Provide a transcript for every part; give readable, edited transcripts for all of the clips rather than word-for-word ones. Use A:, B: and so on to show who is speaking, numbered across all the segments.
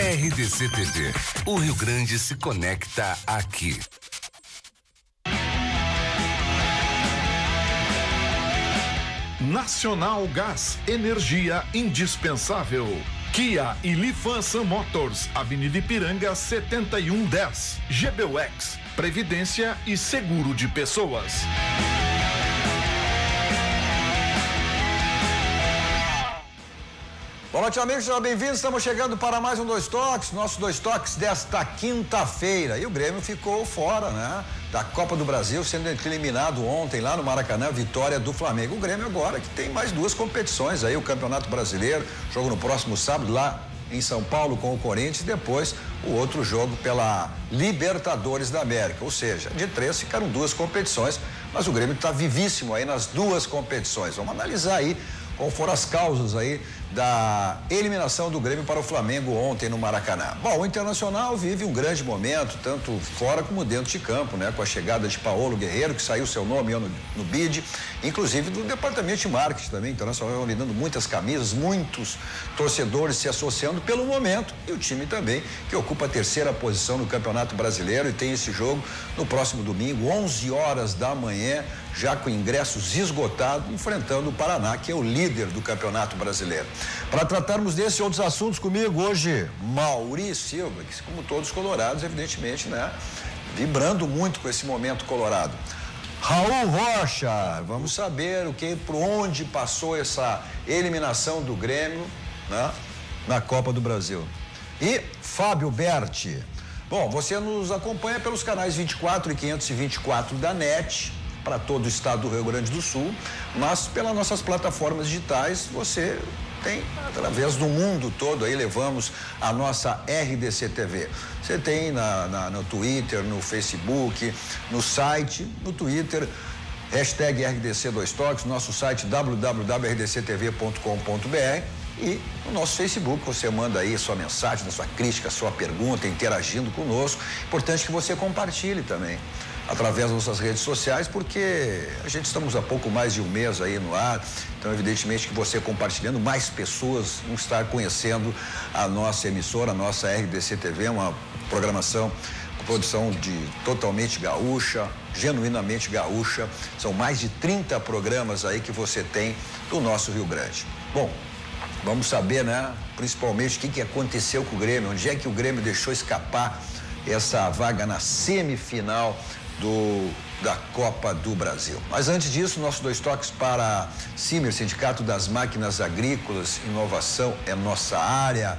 A: RDC TV. O Rio Grande se conecta aqui.
B: Nacional Gás, energia indispensável. Kia e Lifan Motors, Avenida Ipiranga 7110. GBUX, Previdência e Seguro de Pessoas.
C: Boa noite, amigos, sejam bem-vindos. Estamos chegando para mais um Dois Toques, nosso Dois Toques desta quinta-feira. E o Grêmio ficou fora, né? Da Copa do Brasil, sendo eliminado ontem lá no Maracanã, vitória do Flamengo. O Grêmio agora que tem mais duas competições aí, o Campeonato Brasileiro, jogo no próximo sábado lá em São Paulo com o Corinthians, e depois o outro jogo pela Libertadores da América. Ou seja, de 3 ficaram duas competições, mas o Grêmio está vivíssimo aí nas duas competições. Vamos analisar aí qual foram as causas aí da eliminação do Grêmio para o Flamengo ontem no Maracanã. Bom, o Internacional vive um grande momento, tanto fora como dentro de campo, né? Com a chegada de Paulo Guerreiro, que saiu seu nome no bid, inclusive do departamento de marketing também. O Internacional me dando muitas camisas, muitos torcedores se associando pelo momento, e o time também, que ocupa a terceira posição no Campeonato Brasileiro, e tem esse jogo no próximo domingo, 11 horas da manhã, já com ingressos esgotados, enfrentando o Paraná, que é o líder do Campeonato Brasileiro. Para tratarmos desses e outros assuntos comigo hoje, Maurício Silva, que como todos colorados, evidentemente, né? Vibrando muito com esse momento colorado. Raul Rocha, vamos saber por onde passou essa eliminação do Grêmio, né? Na Copa do Brasil. E Fábio Berti. Bom, você nos acompanha pelos canais 24 e 524 da NET, para todo o estado do Rio Grande do Sul, mas pelas nossas plataformas digitais você tem através do mundo todo, aí levamos a nossa RDC TV. Você tem no Twitter, no Facebook, no site, no Twitter, hashtag RDC Dois Toques, nosso site www.rdctv.com.br e no nosso Facebook você manda aí sua mensagem, sua crítica, sua pergunta, interagindo conosco. Importante que você compartilhe também através das nossas redes sociais, porque a gente estamos há pouco mais de um mês aí no ar, então evidentemente que você compartilhando, mais pessoas vão estar conhecendo a nossa emissora, a nossa RDC TV, uma programação com produção totalmente gaúcha, genuinamente gaúcha. São mais de 30 programas aí que você tem do nosso Rio Grande. Bom, vamos saber, né, principalmente o que aconteceu com o Grêmio, onde é que o Grêmio deixou escapar essa vaga na semifinal da Copa do Brasil. Mas antes disso, nossos dois toques para Cimer, Sindicato das Máquinas Agrícolas, inovação é nossa área.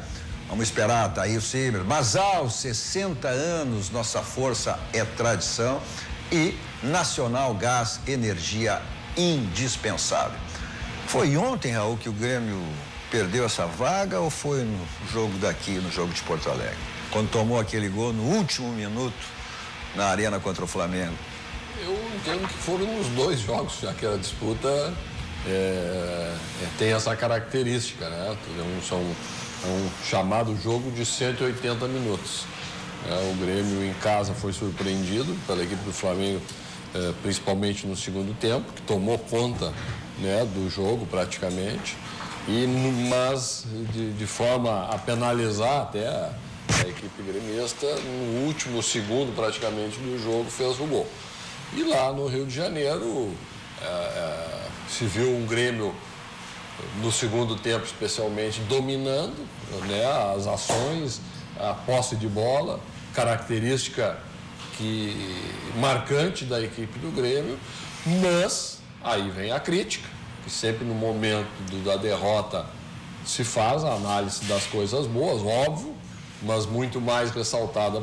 C: Vamos esperar, tá aí o Cimer. Masal, 60 anos, nossa força é tradição. E Nacional Gás, energia indispensável. Foi ontem, Raul, que o Grêmio perdeu essa vaga, ou foi no jogo daqui, no jogo de Porto Alegre? Quando tomou aquele gol no último minuto na arena contra o Flamengo?
D: Eu entendo que foram nos dois jogos, já que a disputa tem essa característica, né? É um chamado jogo de 180 minutos. O Grêmio em casa foi surpreendido pela equipe do Flamengo, principalmente no segundo tempo, que tomou conta, né, do jogo praticamente, mas de forma a penalizar até a equipe gremista, no último segundo praticamente do jogo fez o gol. E lá no Rio de Janeiro se viu um Grêmio no segundo tempo especialmente dominando, né, as ações, a posse de bola, característica marcante da equipe do Grêmio, mas aí vem a crítica, que sempre no momento da derrota se faz a análise das coisas boas, óbvio, mas muito mais ressaltada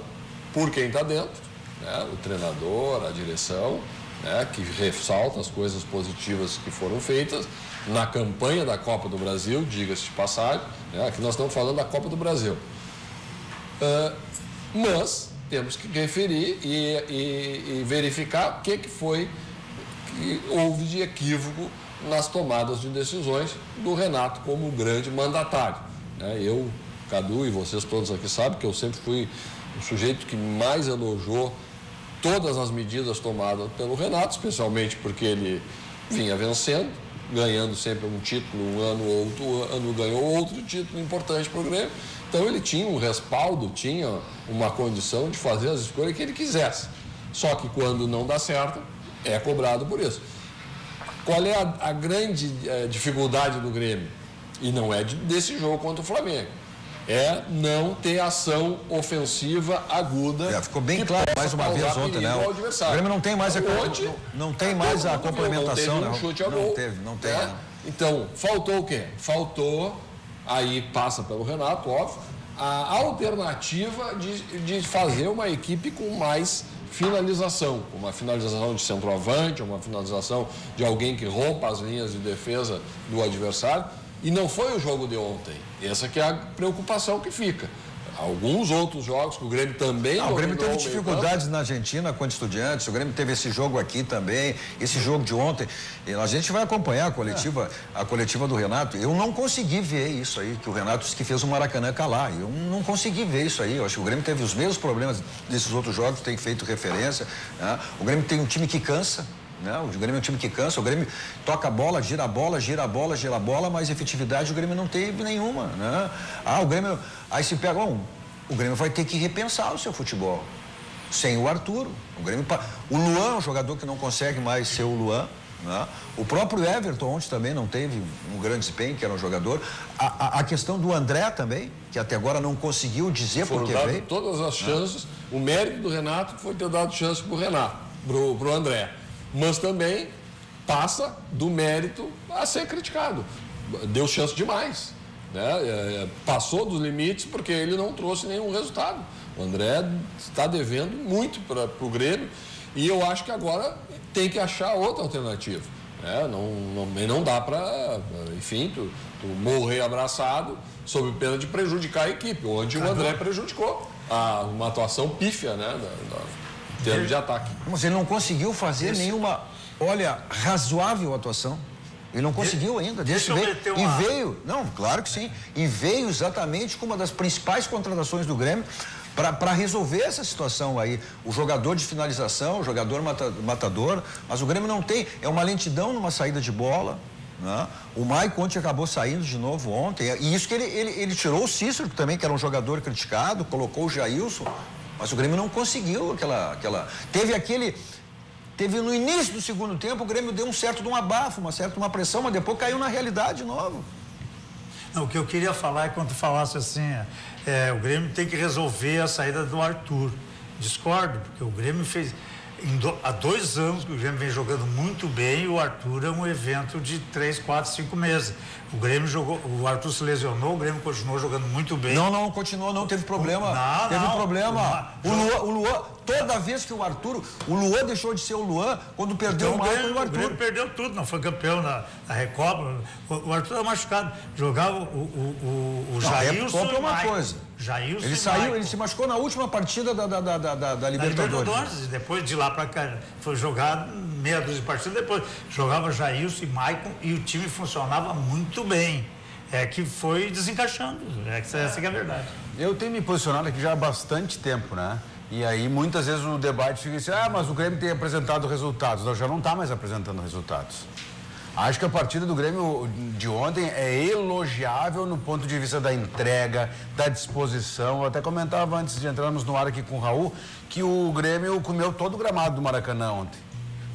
D: por quem está dentro, né? O treinador, a direção, né? Que ressalta as coisas positivas que foram feitas na campanha da Copa do Brasil, diga-se de passagem, né? Aqui nós estamos falando da Copa do Brasil. Mas temos que referir e verificar o que houve de equívoco nas tomadas de decisões do Renato como grande mandatário, né? Eu, Cadu e vocês todos aqui sabem que eu sempre fui o sujeito que mais elogiou todas as medidas tomadas pelo Renato, especialmente porque ele vinha vencendo, ganhando sempre um título, um ano ou outro ano ganhou outro título importante para o Grêmio. Então ele tinha um respaldo, tinha uma condição de fazer as escolhas que ele quisesse. Só que quando não dá certo, é cobrado por isso. Qual é a grande dificuldade do Grêmio? E não é desse jogo contra o Flamengo. É não ter ação ofensiva aguda.
C: Ficou bem claro mais uma vez ontem, né? O Grêmio não tem mais a complementação.
D: Não teve um chute a gol.
C: Não teve.
D: Então, faltou o quê? Faltou, aí passa pelo Renato, óbvio, a alternativa de fazer uma equipe com mais finalização, uma finalização de centroavante, uma finalização de alguém que rompa as linhas de defesa do adversário. E não foi o jogo de ontem. Essa que é a preocupação que fica. Alguns outros jogos que o Grêmio também...
C: o Grêmio teve dificuldades na Argentina contra Estudiantes, o Grêmio teve esse jogo aqui também, esse jogo de ontem. A gente vai acompanhar a coletiva do Renato. Eu não consegui ver isso aí, que o Renato disse que fez o Maracanã calar. Eu não consegui ver isso aí. Eu acho que o Grêmio teve os mesmos problemas desses outros jogos, tem feito referência. Né? O Grêmio tem um time que cansa. Não, o Grêmio é um time que cansa, o Grêmio toca a bola, gira a bola, mas efetividade o Grêmio não teve nenhuma, né? O Grêmio, aí se pega, o Grêmio vai ter que repensar o seu futebol, sem o Arturo, o Luan é um jogador que não consegue mais ser o Luan, né? O próprio Everton ontem também não teve um grande desempenho, que era um jogador, a questão do André também, que até agora não conseguiu dizer porque veio.
D: Todas as chances, o mérito do Renato foi ter dado chance pro André. Mas também passa do mérito a ser criticado. Deu chance demais, né? Passou dos limites porque ele não trouxe nenhum resultado. O André está devendo muito para o Grêmio e eu acho que agora tem que achar outra alternativa, né? Não dá para, enfim, tu morrer abraçado sob pena de prejudicar a equipe, onde o André prejudicou uma atuação pífia, né? Em termos de ataque.
C: Mas ele não conseguiu fazer nenhuma, razoável atuação. Ele não conseguiu ainda. Claro que sim. E veio exatamente com uma das principais contratações do Grêmio para resolver essa situação aí. O jogador de finalização, o jogador matador, mas o Grêmio não tem. É uma lentidão numa saída de bola. Né? O Maicon ontem acabou saindo de novo ontem. E isso que ele tirou o Cícero, também, que era um jogador criticado, colocou o Jailson. Mas o Grêmio não conseguiu Teve no início do segundo tempo, o Grêmio deu um certo de um abafo, uma pressão, mas depois caiu na realidade de novo.
E: Não, o que eu queria falar é quando tu falasse assim, o Grêmio tem que resolver a saída do Arthur. Discordo, porque o Grêmio fez... Há 2 anos que o Grêmio vem jogando muito bem e o Arthur é um evento de 3, 4, 5 meses. O Grêmio jogou, o Arthur se lesionou, o Grêmio continuou jogando muito bem.
C: Não, continuou, não, teve problema. Problema. O Luan, toda vez que o Luan deixou de ser o Luan, quando perdeu o Maicon, o Arthur.
E: O Grêmio perdeu tudo, não foi campeão na Recopa. O Arthur era machucado. Jogava o Jailson e o Maicon.
C: Ele se machucou na última partida da Libertadores.
E: Depois de lá para cá, foi jogado meia dúzia de partidas, depois jogava Jailson e Maicon e o time funcionava muito bem. Que foi desencaixando, essa que é a verdade.
F: Eu tenho me posicionado aqui já há bastante tempo, né? E aí muitas vezes o debate fica assim, mas o Grêmio tem apresentado resultados. Não, já não está mais apresentando resultados. Acho que a partida do Grêmio de ontem é elogiável no ponto de vista da entrega, da disposição. Eu até comentava antes de entrarmos no ar aqui com o Raul que o Grêmio comeu todo o gramado do Maracanã ontem.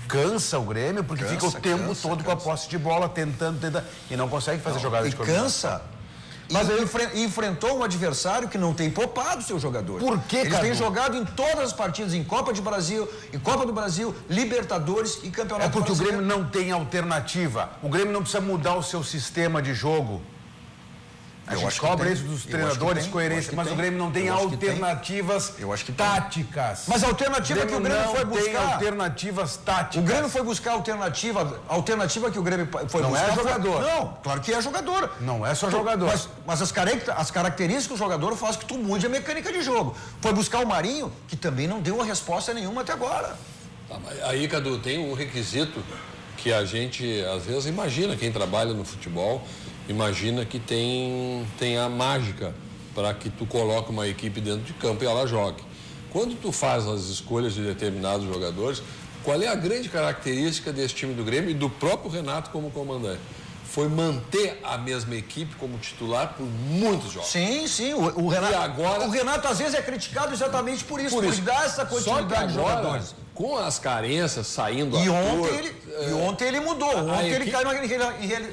F: Cansa o Grêmio porque fica o tempo todo com a posse de bola, tentando, e não consegue fazer jogadas de combinação.
C: Cansa. Mas ele enfrentou um adversário que não tem poupado seus jogadores.
F: Por quê,
C: Eles têm jogado em todas as partidas, em Copa do Brasil, Libertadores e Campeonato Brasileiro.
F: É porque o Grêmio não tem alternativa. O Grêmio não precisa mudar o seu sistema de jogo. A gente cobra isso dos treinadores, coerência, mas o Grêmio não tem alternativas táticas.
C: Mas a alternativa que o Grêmio foi buscar...
F: Tem alternativas táticas.
C: O Grêmio foi buscar a alternativa que o Grêmio foi buscar...
F: Não é jogador.
C: Não, claro que é jogador.
F: Não é só jogador.
C: Mas as características do jogador fazem que tu mude a mecânica de jogo. Foi buscar o Marinho, que também não deu uma resposta nenhuma até agora.
D: Aí, Cadu, tem um requisito que a gente, às vezes, imagina, quem trabalha no futebol... Imagina que tem a mágica para que tu coloque uma equipe dentro de campo e ela jogue. Quando tu faz as escolhas de determinados jogadores, Qual é a grande característica desse time do Grêmio e do próprio Renato como comandante? Foi manter a mesma equipe como titular por muitos jogos.
C: Sim, o Renato.
D: E agora,
C: o Renato às vezes é criticado exatamente por isso, por dar essa continuidade de jogadores.
D: Com as carências saindo
C: ontem ele mudou. Ontem ele caiu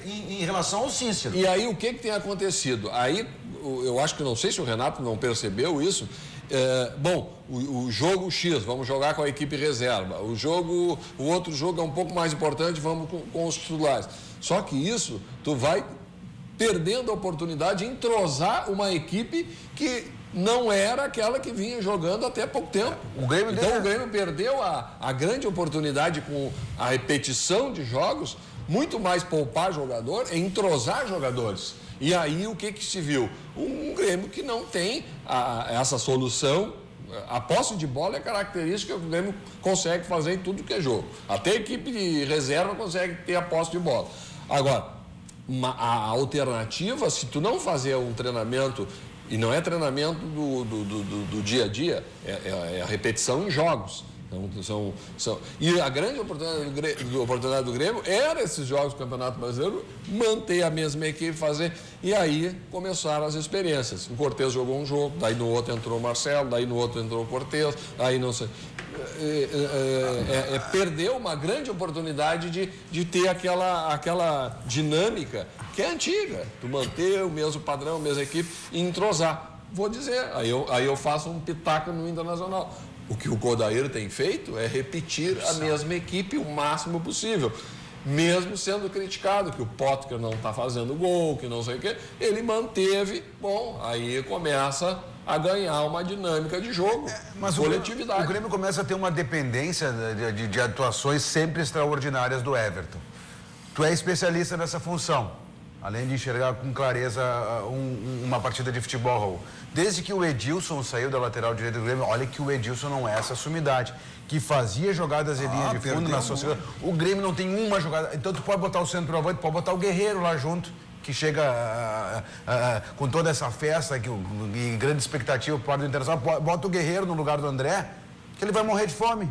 C: em relação ao Cícero.
D: E aí o que tem acontecido? Aí eu acho que não sei se o Renato não percebeu isso. O jogo X, vamos jogar com a equipe reserva. O outro jogo é um pouco mais importante, vamos com os titulares. Só que isso, tu vai perdendo a oportunidade de entrosar uma equipe que não era aquela que vinha jogando até pouco tempo. O Grêmio perdeu a grande oportunidade com a repetição de jogos, muito mais poupar jogador e entrosar jogadores. E aí o que se viu? Um Grêmio que não tem essa solução. A posse de bola é característica que o Grêmio consegue fazer em tudo que é jogo. Até a equipe de reserva consegue ter a posse de bola. Agora, a alternativa, se tu não fazer um treinamento, e não é treinamento do dia a dia, é a repetição em jogos. E a grande oportunidade do Grêmio era esses jogos do Campeonato Brasileiro, manter a mesma equipe, fazer. E aí começaram as experiências. O Cortez jogou um jogo, daí no outro entrou o Marcelo, daí no outro entrou o Cortez, aí não sei. Perdeu uma grande oportunidade de ter aquela dinâmica que é antiga, tu manter o mesmo padrão, a mesma equipe e entrosar. Vou dizer, aí eu faço um pitaco no Internacional. O que o Odair tem feito é repetir a mesma equipe o máximo possível. Mesmo sendo criticado, que o Potker não está fazendo gol, que não sei o quê, ele manteve, aí começa a ganhar uma dinâmica de jogo,
F: mas
D: coletividade.
F: O Grêmio começa a ter uma dependência de atuações sempre extraordinárias do Everton. Tu é especialista nessa função, além de enxergar com clareza uma partida de futebol, Raul. Desde que o Edilson saiu da lateral direita do Grêmio, olha que o Edilson não é essa sumidade, que fazia jogadas em linha de fundo na sua... O Grêmio não tem uma jogada, então tu pode botar o centroavante, pode botar o Guerreiro lá junto, que chega com toda essa festa e grande expectativa por parte do Internacional, bota o Guerreiro no lugar do André, que ele vai morrer de fome.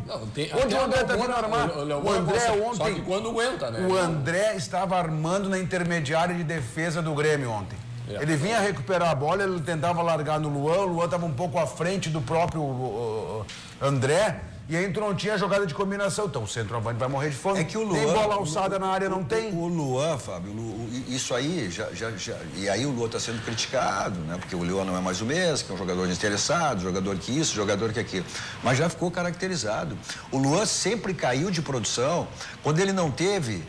D: Onde o André está vindo armar? O André ontem... Só que quando aguenta, né?
F: O André estava armando na intermediária de defesa do Grêmio ontem. Ele vinha recuperar a bola, ele tentava largar no Luan, o Luan estava um pouco à frente do próprio André, e aí não tinha jogada de combinação. Então o centroavante vai morrer de fome.
C: É que o Luan,
F: tem bola alçada na área, não tem.
C: O Luan, Fábio, isso aí e aí o Luan está sendo criticado, né? Porque o Luan não é mais o mesmo, que é um jogador interessado, jogador que isso, jogador que aquilo. Mas já ficou caracterizado. O Luan sempre caiu de produção quando ele não teve,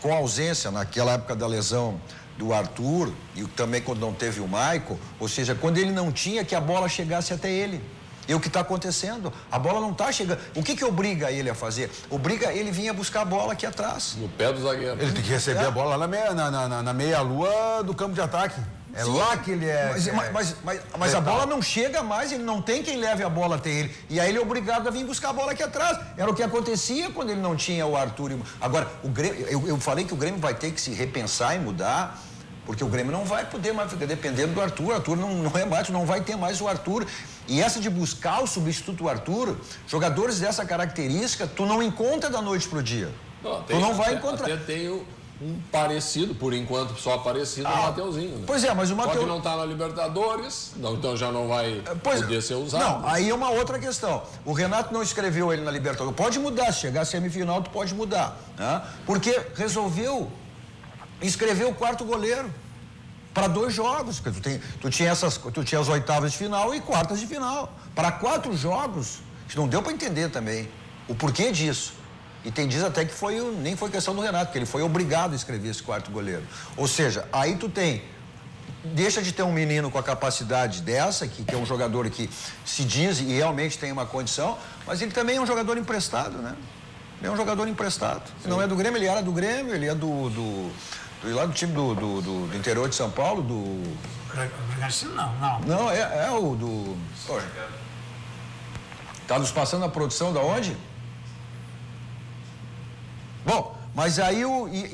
C: com ausência naquela época da lesão do Arthur e também quando não teve o Maicon, ou seja, quando ele não tinha que a bola chegasse até ele. E o que está acontecendo? A bola não está chegando. O que obriga ele a fazer? Obriga ele vir buscar a bola aqui atrás.
D: No pé do zagueiro.
F: Ele tem que receber a bola lá na meia-lua do campo de ataque. É Sim, lá que ele é...
C: Mas a bola não chega mais, ele não tem quem leve a bola até ele. E aí ele é obrigado a vir buscar a bola aqui atrás. Era o que acontecia quando ele não tinha o Arthur. Agora, o Grêmio, eu falei que o Grêmio vai ter que se repensar e mudar, porque o Grêmio não vai poder mais ficar dependendo do Arthur. O Arthur não é mais, não vai ter mais o Arthur. E essa de buscar o substituto do Arthur, jogadores dessa característica, tu não encontra da noite pro dia. Tu não vai encontrar.
D: Até tem um parecido, por enquanto só parecido, o Mateuzinho. Né?
C: Pois é, mas o Mateuzinho...
D: Só que não está na Libertadores, então já não vai poder ser usado.
C: Não, aí é uma outra questão. O Renato não escreveu ele na Libertadores. Pode mudar, se chegar a semifinal, tu pode mudar. Né? Porque resolveu escrever o quarto goleiro para 2 jogos. Tu tinha as oitavas de final e quartas de final. Para 4 jogos, não deu para entender também o porquê disso. E diz até que nem foi questão do Renato, que ele foi obrigado a escrever esse quarto goleiro. Ou seja, aí deixa de ter um menino com a capacidade dessa, que é um jogador que se diz e realmente tem uma condição, mas ele também é um jogador emprestado, né? Ele é um jogador emprestado. Não é do Grêmio, ele era do Grêmio, ele é lá do time do interior de São Paulo,
E: Não.
C: Não, é o do... Tá nos passando a produção da onde? Bom, Mas aí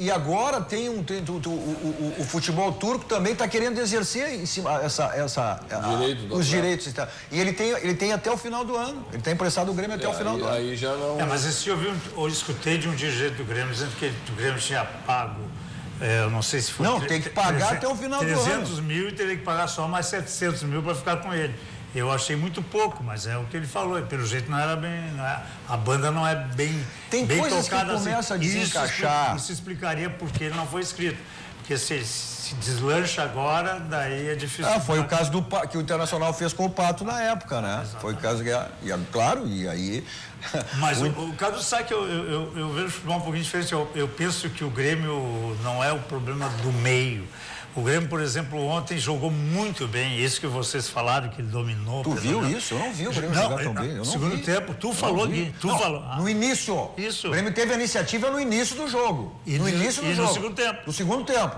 C: e agora tem o futebol turco também está querendo exercer em cima os direitos. E ele tem até o final do ano. Ele está emprestado o Grêmio até o final do ano.
D: Aí já não.
E: Mas esse eu escutei de um dirigente do Grêmio dizendo que o Grêmio tinha pago. Eu não sei se foi.
C: Não, tem que pagar até o final do ano.
E: 300 mil e teria que pagar só mais 700 mil para ficar com ele. Eu achei muito pouco, mas é o que ele falou. Pelo jeito não era bem. A banda não é bem.
C: Tem
E: bem
C: coisas
E: tocada
C: que começa a desencaixar.
E: Isso explicaria porque ele não foi escrito. Porque se deslancha agora, daí é difícil.
C: Foi o caso que o Internacional fez com o Pato na época, né? Exatamente. Foi o caso que. Claro, e aí.
E: Mas o caso sabe que eu vejo futebol um pouquinho diferente. Eu penso que o Grêmio não é o problema do meio. O Grêmio, por exemplo, ontem jogou muito bem, isso que vocês falaram, que ele dominou.
C: Tu viu isso? Eu não vi o Grêmio jogar tão bem.
E: No segundo tempo, tu falou aqui.
C: No início.
E: Isso.
C: O Grêmio teve a iniciativa no início do jogo. No segundo tempo. No segundo tempo.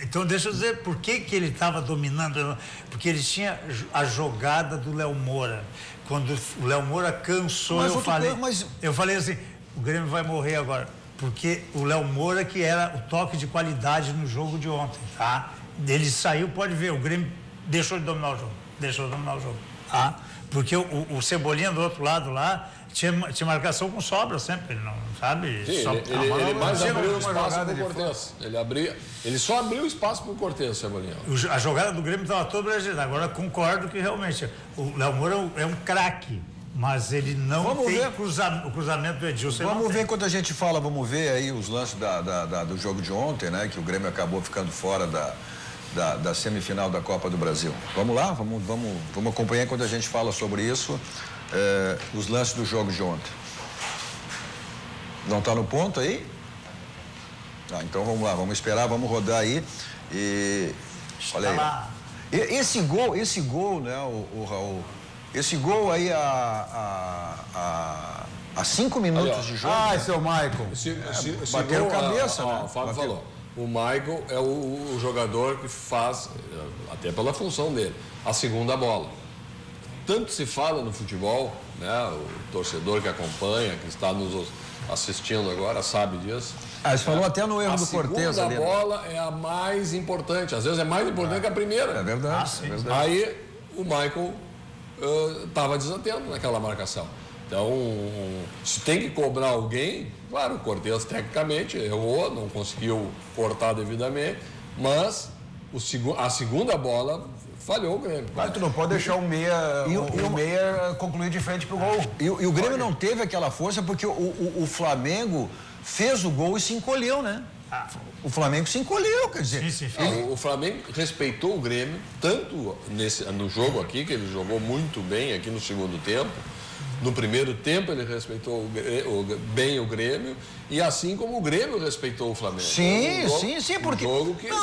E: Então, deixa eu dizer, por que ele estava dominando? Porque ele tinha a jogada do Léo Moura. Quando o Léo Moura cansou, eu falei assim, o Grêmio vai morrer agora. Porque o Léo Moura que era o toque de qualidade no jogo de ontem, tá? Ele saiu, pode ver, o Grêmio deixou de dominar o jogo, tá? Porque o Cebolinha do outro lado lá tinha marcação com sobra sempre, ele não sabe?
D: Sim, ele mais abriu espaço para o Cortez. Ele só abriu espaço para o Cortez, Cebolinha.
E: A jogada do Grêmio estava toda brasileira. Agora concordo que realmente o Léo Moura é um craque. Mas ele não tem o cruzamento do Edilson.
C: Vamos ver quando a gente fala, vamos ver aí os lances do jogo de ontem, né? Que o Grêmio acabou ficando fora da semifinal da Copa do Brasil. Vamos lá? Vamos acompanhar quando a gente fala sobre isso, os lances do jogo de ontem. Não está no ponto aí? Então vamos lá, vamos esperar, vamos rodar aí. E olha aí. Esse gol, né, o Raul? Esse gol aí há 5 minutos de jogo.
F: Esse é o Michael.
C: Bateu cabeça, né?
D: O Fábio falou. O Michael é o jogador que faz, até pela função dele, a segunda bola. Tanto se fala no futebol, né? O torcedor que acompanha, que está nos assistindo agora, sabe disso.
C: Você falou até no erro do Cortez ali.
D: A segunda bola é a mais importante. Às vezes é mais importante que a primeira.
C: É verdade. É verdade.
D: Aí o Michael estava desatento naquela marcação. Então, se tem que cobrar alguém, claro, o Cortez tecnicamente errou, não conseguiu cortar devidamente, mas a segunda bola falhou o Grêmio.
F: Mas tu não pode deixar o meia concluir de frente pro gol.
C: E o Grêmio não teve aquela força porque o Flamengo fez o gol e se encolheu, né? O Flamengo se encolheu, quer dizer.
E: Sim.
D: O Flamengo respeitou o Grêmio, tanto no jogo aqui, que ele jogou muito bem aqui no segundo tempo. No primeiro tempo ele respeitou bem o Grêmio, e assim como o Grêmio respeitou o Flamengo.
C: Sim, porque.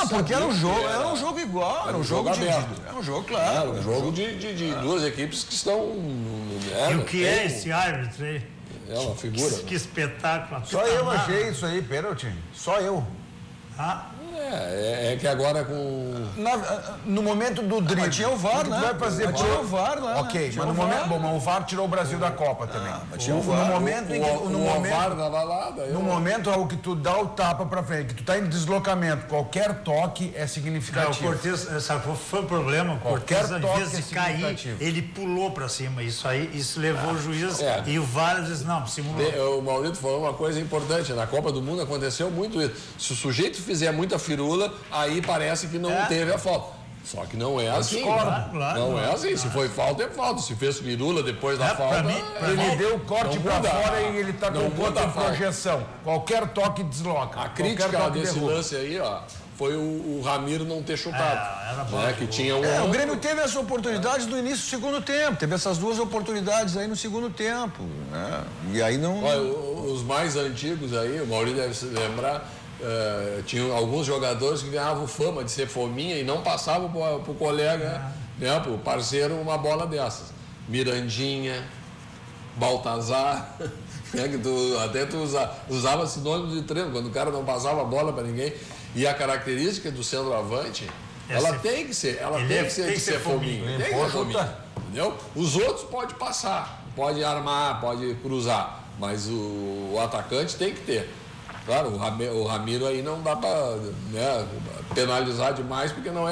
C: Porque era um jogo igual, era um jogo
D: aberto.
C: Era um jogo, claro.
D: Era um jogo de duas equipes que estão.
E: E o que é esse árbitro aí?
D: É uma figura.
E: Que espetáculo.
F: Só eu achei isso aí, pênalti. Só eu.
D: É que agora
F: no momento do drible.
C: Mas tinha o VAR, né?
F: Vai fazer
C: tinha o VAR lá.
F: Ok, mas no momento. Bom, mas o VAR tirou o Brasil da Copa também.
C: Mas tinha o VAR.
F: No momento em que.
D: O VAR estava lá.
F: No momento, Raul, que tu dá o tapa pra frente, que tu tá em deslocamento, qualquer toque é significativo.
E: O Cortez, foi o problema. O Cortez, ao invés de cair, ele pulou pra cima. Isso levou o juiz e o VAR disse, não, simulou.
D: O Maurício falou uma coisa importante. Na Copa do Mundo aconteceu muito isso. Se o sujeito fizer muita firula, aí parece que não teve a falta. Só que não é assim. Não é assim. Se foi falta, é falta. Se fez firula depois da falta.
F: Ele deu o corte pra fora e ele tá com contra projeção. Qualquer toque desloca.
D: A crítica desse lance aí, foi o Ramiro não ter chutado. Que tinha
C: o Grêmio teve essa oportunidade no início do segundo tempo. Teve essas duas oportunidades aí no segundo tempo. Né? E aí não.
D: Olha, os mais antigos aí, o Maurício deve se lembrar. Tinha alguns jogadores que ganhavam fama de ser fominha e não passavam pro colega, né, pro parceiro, uma bola dessas. Mirandinha, Baltazar, né, que tu usava sinônimo de treino, quando o cara não passava a bola para ninguém. E a característica do centroavante, ela tem que ser fominha. Tem que ser fominha, entendeu? Os outros pode passar, pode armar, pode cruzar, mas o atacante tem que ter. Claro, o Ramiro aí não dá para, né, penalizar demais, porque não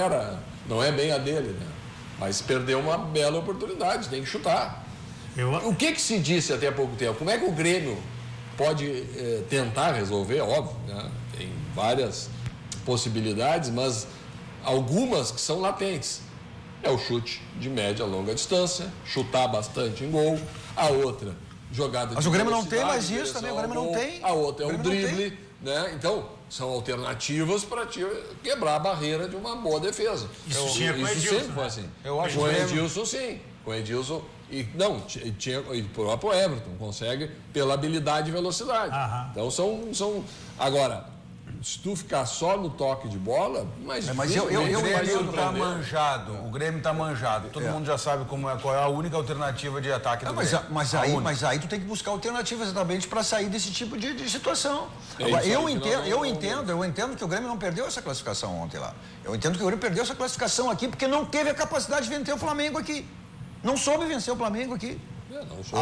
D: é bem a dele, né? Mas perdeu uma bela oportunidade, tem que chutar. O que se disse até há pouco tempo? Como é que o Grêmio pode tentar resolver? Óbvio, né? Tem várias possibilidades, mas algumas que são latentes. É o chute de média a longa distância, chutar bastante em gol. A outra, jogada
C: mas
D: de
C: o Grêmio não tem mais
D: direção
C: isso também, o
D: ao
C: Grêmio não
D: gol.
C: tem.
D: A outra é o drible,
C: tem.
D: né? Então, são alternativas para quebrar a barreira de uma boa defesa.
E: Isso tinha com o Edilson,
D: sempre foi assim.
F: Eu acho
D: com o
F: que
D: Edilson, sim. Com o Edilson, e o próprio Everton consegue pela habilidade e velocidade.
E: Aham.
D: Então, são... Agora, se tu ficar só no toque de bola, mas
C: eu
D: vai
F: O Grêmio tá
D: surpreender.
F: manjado, o Grêmio tá manjado. Todo mundo já sabe qual é a única alternativa de ataque do Grêmio.
C: Mas aí tu tem que buscar alternativas exatamente para sair desse tipo de situação.
D: É
C: Agora,
D: isso
C: eu
D: aí,
C: entendo que o Grêmio não perdeu essa classificação ontem lá. Eu entendo que o Grêmio perdeu essa classificação aqui porque não teve a capacidade de vencer o Flamengo aqui. Não soube vencer o Flamengo aqui.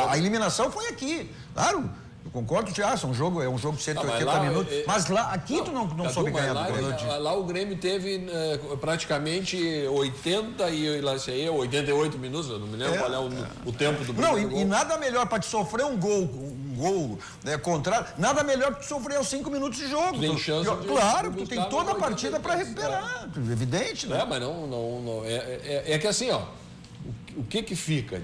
C: A eliminação foi aqui. Claro. Eu concordo, é um jogo de 180 minutos. Mas lá, aqui tu não soube ganhar do Grêmio.
D: Lá o Grêmio teve praticamente 88 minutos, eu não me lembro qual é o tempo do
C: Não,
D: gol.
C: e nada melhor para te sofrer um gol contrário, nada melhor que te sofrer aos 5 minutos de jogo.
D: Tem chance de
C: claro, tu
D: buscar
C: tem toda a
D: 80
C: partida para recuperar. Evidente, né?
D: Mas não. É que assim, ó, o que fica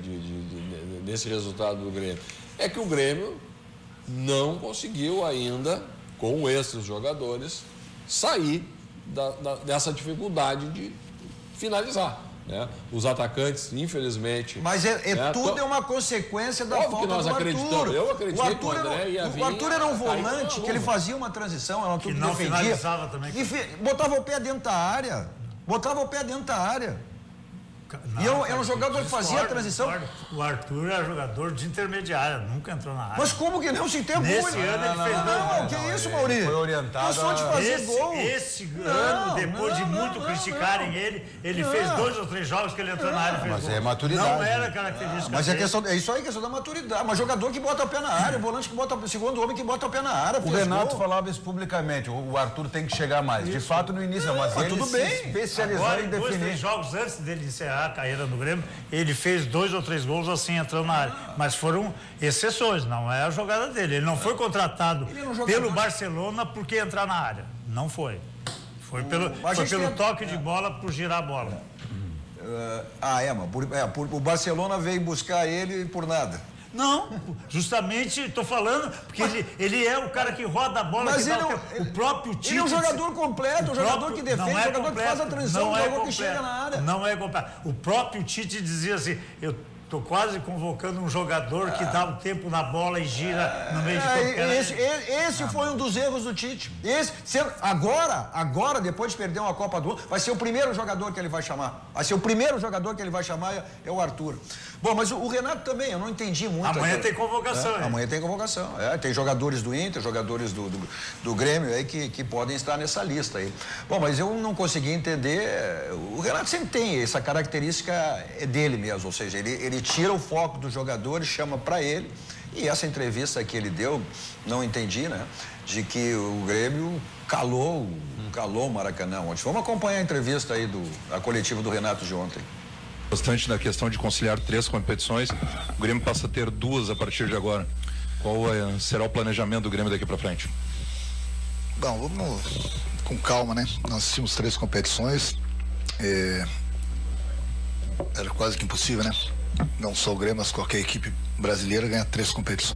D: desse resultado do Grêmio? É que o Grêmio não conseguiu ainda, com esses jogadores, sair dessa dificuldade de finalizar. Né? Os atacantes, infelizmente...
C: Mas tudo é uma consequência da falta do Arthur.
D: Eu acreditei que o André ia vir...
C: O Arthur era um volante que ele fazia uma transição, ela tudo
E: não
C: defendia.
E: Finalizava também.
C: E botava o pé dentro da área.
E: Não,
C: é um jogador que fazia a transição.
E: O Arthur era jogador de intermediária, nunca entrou na área.
C: Mas como que não se tem
E: Nesse ano ele fez
C: Não, que isso, Maurício?
F: Foi orientado.
C: Cansou de fazer gol.
E: Esse ano, depois de muito criticarem ele fez 2 ou 3 jogos que ele entrou na área e fez
F: Mas
E: gol.
F: é maturidade.
E: Não era característica
C: Mas
E: dele.
C: é isso aí, questão da maturidade. Mas jogador que bota o pé na área, volante que bota o segundo homem que bota o pé na área.
F: O Renato falava isso publicamente, o Arthur tem que chegar mais. De fato, no início, mas ele
C: tudo
F: se
C: bem.
F: especializou
E: Agora,
F: em
E: 2, 3
F: definir.
E: jogos antes dele encerrar a carreira no Grêmio, ele fez 2 ou 3 gols assim, entrando na área. Mas foram exceções, não é a jogada dele. Ele não foi contratado pelo Barcelona porque ia entrar na área. Não foi. Foi pelo toque de bola, por girar a bola.
C: O Barcelona veio buscar ele por nada.
E: Não, justamente estou falando, porque ele é o cara que roda a bola,
C: Mas
E: que
C: ele
E: dá
C: não,
E: o próprio Tite.
C: Ele é um jogador completo, um jogador que defende, um jogador que faz a transição, um jogador que chega na área.
E: Não é completo. O próprio Tite dizia assim, eu estou quase convocando um jogador que dá o tempo na bola e gira no meio de campo.
C: Esse foi um dos erros do Tite. Agora, depois de perder uma Copa do Mundo, vai ser o primeiro jogador que ele vai chamar. É o Arthur. Bom, mas o Renato também, eu não entendi muito.
E: Amanhã tem convocação.
C: Amanhã tem convocação. Tem jogadores do Inter, jogadores do Grêmio aí que podem estar nessa lista aí. Bom, mas eu não consegui entender. O Renato sempre tem essa característica dele mesmo, ou seja, ele tira o foco do jogador e chama para ele. E essa entrevista que ele deu, não entendi, né? De que o Grêmio calou o Maracanã ontem. Vamos acompanhar a entrevista aí a coletiva do Renato de ontem.
G: Bastante na questão de conciliar 3 competições. O Grêmio passa a ter 2 a partir de agora. Qual será o planejamento do Grêmio daqui para frente?
H: Bom, vamos com calma, né? Nós tínhamos 3 competições. Era quase que impossível, né? Não só o Grêmio, mas qualquer equipe brasileira ganha 3 competições.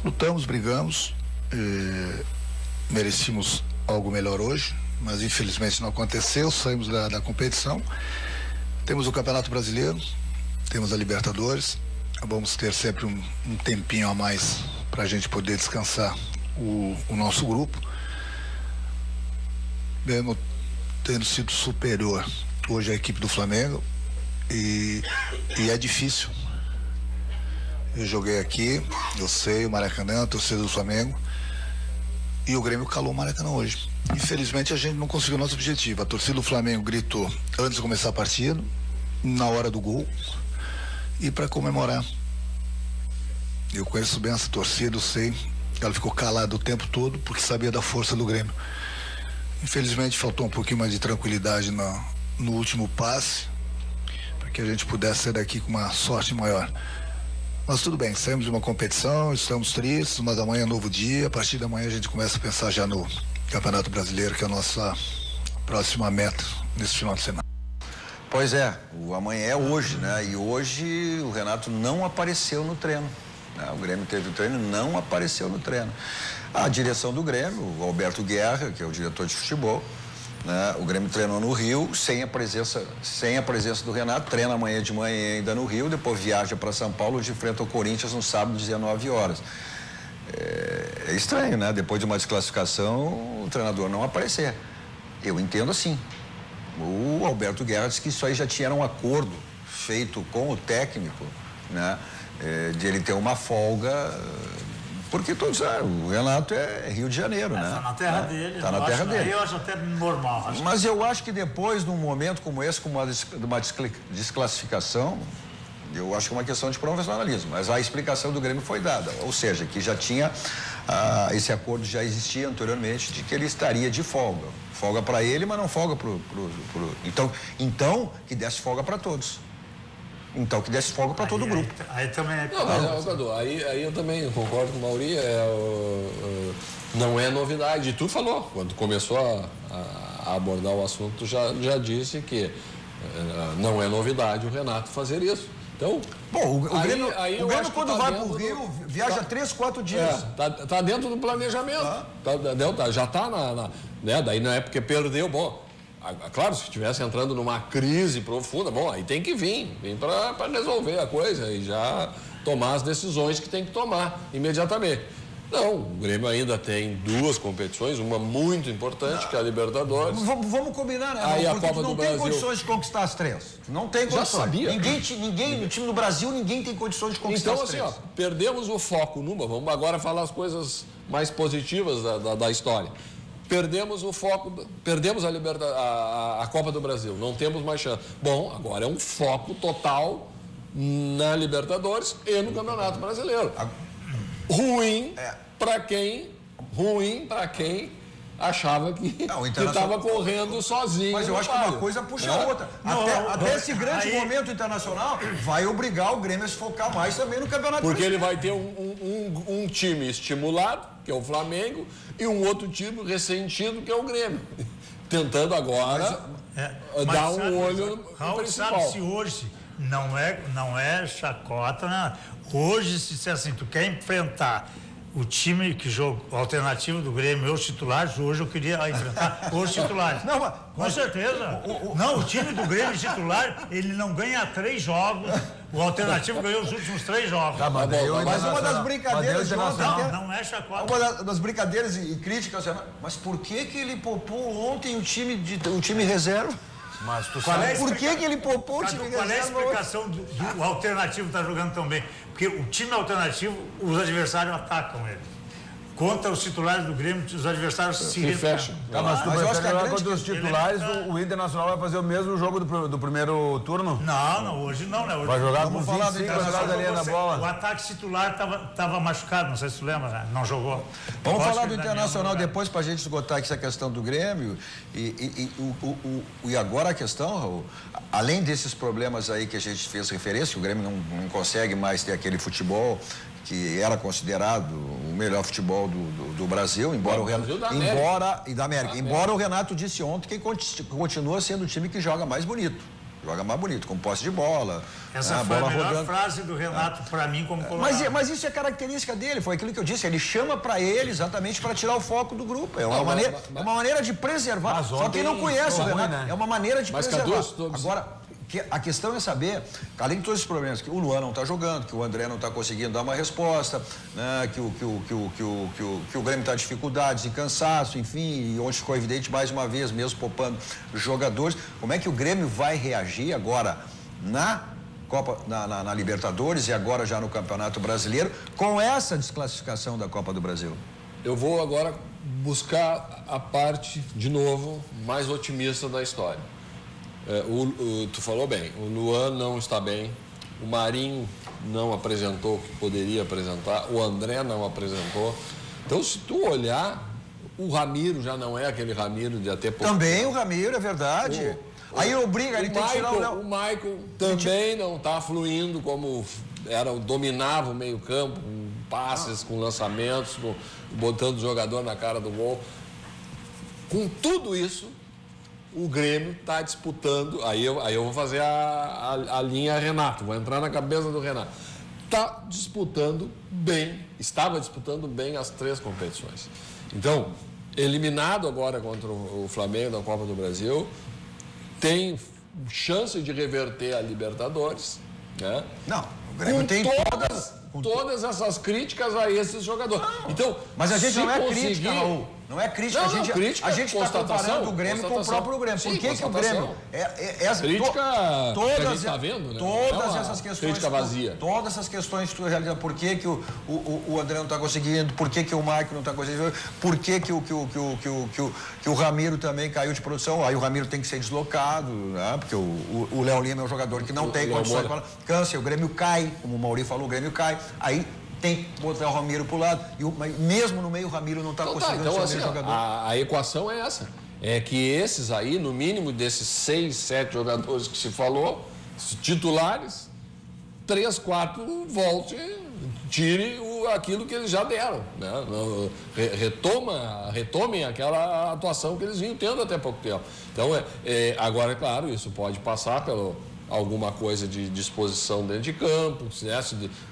H: Lutamos, brigamos, merecíamos algo melhor hoje, mas infelizmente não aconteceu, saímos da competição. Temos o Campeonato Brasileiro, temos a Libertadores, vamos ter sempre um tempinho a mais para a gente poder descansar o nosso grupo. Mesmo tendo sido superior hoje à equipe do Flamengo, e é difícil. Eu joguei aqui, eu sei, o Maracanã, a torcida do Flamengo, e o Grêmio calou o Maracanã hoje. Infelizmente a gente não conseguiu o nosso objetivo. A torcida do Flamengo gritou antes de começar a partida, na hora do gol, e para comemorar. Eu conheço bem essa torcida, eu sei Ela ficou calada o tempo todo porque sabia da força do Grêmio. Infelizmente faltou um pouquinho mais de tranquilidade no último passe, para que a gente pudesse sair daqui com uma sorte maior. Mas tudo bem, saímos de uma competição, estamos tristes, mas amanhã é um novo dia. A partir da manhã a gente começa a pensar já no Campeonato Brasileiro, que é a nossa próxima meta nesse final de semana.
C: Pois é, o amanhã é hoje, né? E hoje o Renato não apareceu no treino. Né? O Grêmio teve o treino, não apareceu no treino. A direção do Grêmio, o Alberto Guerra, que é o diretor de futebol, né? O Grêmio treinou no Rio, sem a presença do Renato, treina amanhã de manhã ainda no Rio, depois viaja para São Paulo, onde enfrenta o Corinthians no sábado, 19 horas. É estranho, né? Depois de uma desclassificação, o treinador não aparecer. Eu entendo assim. O Alberto Guerra disse que isso aí já tinha um acordo feito com o técnico, né? De ele ter uma folga, porque todos o Renato é Rio de Janeiro, né?
E: Tá na terra dele.
C: Tá na terra dele.
E: Eu acho até normal.
C: Mas eu acho que depois de um momento como esse, como uma desclassificação, eu acho que é uma questão de profissionalismo. Mas a explicação do Grêmio foi dada, ou seja, que já tinha esse acordo já existia anteriormente de que ele estaria de folga. Folga para ele, mas não folga pro então que desse folga para todos. Então, que desse folga para todo o grupo.
E: Aí também é...
D: Não, mas, Cadu, aí eu também concordo com o Mauri, não é novidade. E tu falou, quando começou a abordar o assunto, já disse que não é novidade o Renato fazer isso. Então,
C: bom, o Grêmio quando vai para o Rio, viaja 3, 4 dias.
D: Tá dentro do planejamento. Já tá né? Daí não é porque perdeu, bom... Claro, se estivesse entrando numa crise profunda, bom, aí tem que vir para resolver a coisa e já tomar as decisões que tem que tomar imediatamente. Não, o Grêmio ainda tem 2 competições, uma muito importante, que é a Libertadores.
C: Vamos combinar, né?
D: Aí
C: porque
D: a Copa
C: não
D: do
C: tem
D: Brasil.
C: Condições de conquistar as 3. Não tem condições.
D: Já sabia.
C: Ninguém, no time do Brasil, ninguém tem condições de conquistar as 3.
D: Então, assim, perdemos o foco vamos agora falar as coisas mais positivas da história. Perdemos o foco, perdemos a Copa do Brasil, não temos mais chance. Bom, agora é um foco total na Libertadores e no Campeonato Brasileiro. Ruim para quem achava que estava correndo sozinho.
C: Mas eu acho que uma coisa puxa a outra. Até esse grande momento internacional vai obrigar o Grêmio a se focar mais também no Campeonato
D: Porque
C: Brasileiro.
D: ele vai ter um time estimulado, que é o Flamengo, e um outro time ressentido, que é o Grêmio. Tentando agora dar um olho no principal.
E: Sabe se hoje não é chacota, né? Hoje, se disser assim, tu quer enfrentar o time que joga o alternativo do Grêmio, os titulares, hoje eu queria enfrentar os titulares.
C: Não,
E: com certeza. Não, o time do Grêmio titular, ele não ganha 3 jogos. O alternativo ganhou os últimos 3 jogos.
C: Tá, mas uma das brincadeiras de ontem...
E: Não é chacota.
C: Uma das brincadeiras e críticas, mas por que ele poupou ontem o time reserva?
F: Mas tu
C: sabe por que ele poupou o time reserva?
E: Qual é a explicação do alternativo estar jogando tão bem? Porque o time alternativo, os adversários atacam ele. Contra os titulares do Grêmio, os adversários se
D: fecham.
F: Tá, mas tu prefere jogar contra os titulares, o Internacional vai fazer o mesmo jogo do primeiro turno?
E: Não, hoje não, né? Hoje
F: vai jogar com
C: 25
F: jogadas ali na bola.
E: O ataque titular estava machucado, não sei se tu lembra, né? Não jogou.
C: Vamos falar do Internacional depois para a gente esgotar essa questão do Grêmio. E agora a questão, Raul, além desses problemas aí que a gente fez referência, o Grêmio não consegue mais ter aquele futebol que era considerado o melhor futebol do Brasil, embora o Renato disse ontem que continua sendo o time que joga mais bonito. Joga mais bonito, com posse de bola.
E: Essa foi a melhor frase do Renato para mim como colorado.
C: Mas isso é característica dele, foi aquilo que eu disse, ele chama para ele exatamente para tirar o foco do grupo. É uma maneira de preservar. Só quem não conhece o Renato, né? É uma maneira de preservar. Agora, a questão é saber, além de todos esses problemas, que o Luan não está jogando, que o André não está conseguindo dar uma resposta, né, que o Grêmio está em dificuldades e cansaço, enfim, e onde ficou evidente mais uma vez, mesmo poupando jogadores. Como é que o Grêmio vai reagir agora na Libertadores e agora já no Campeonato Brasileiro com essa desclassificação da Copa do Brasil?
D: Eu vou agora buscar a parte, de novo, mais otimista da história. Tu falou bem, o Luan não está bem, o Marinho não apresentou o que poderia apresentar, o André não apresentou, Então, se tu olhar, o Ramiro já não é aquele Ramiro de até pouco
C: Também
D: tempo.
C: o Ramiro, é verdade. Aí obriga, ele tem que tirar o Léo.
D: O Michael também não está fluindo como dominava o meio campo, com passes, com lançamentos, botando o jogador na cara do gol. Com tudo isso, o Grêmio está disputando, aí eu vou fazer a linha Renato, vou entrar na cabeça do Renato. Está disputando bem, estava disputando bem as 3 competições. Então, eliminado agora contra o Flamengo da Copa do Brasil, tem chance de reverter a Libertadores, né?
C: Não, o Grêmio
D: com
C: tem
D: todas essas críticas a esses jogadores. Então,
C: mas a gente não é
D: conseguir...
C: crítica, Raul. Não é crítica, a gente está comparando o Grêmio com o próprio Grêmio. Por que o Grêmio...
D: Crítica que a gente está vendo, né?
C: Todas essas questões...
D: Crítica vazia.
C: Todas essas questões que tu realiza, por que o André não está conseguindo, por que o Maicon não está conseguindo, por que o Ramiro também caiu de produção, aí o Ramiro tem que ser deslocado, né? Porque o Léo Lima é um jogador que não tem condições para... Câncer, o Grêmio cai, como o Mauri falou, o Grêmio cai, aí... tem que botar o Ramiro pro lado. E mesmo no meio, o Ramiro não está conseguindo ser
D: assim,
C: jogador.
D: A equação é essa. É que esses aí, no mínimo desses 6, 7 jogadores que se falou, titulares, 3, 4 volte, tire aquilo que eles já deram. Né? Retomem aquela atuação que eles vinham tendo até pouco tempo. Então, agora, é claro, isso pode passar pelo... alguma coisa de disposição dentro de campo, né?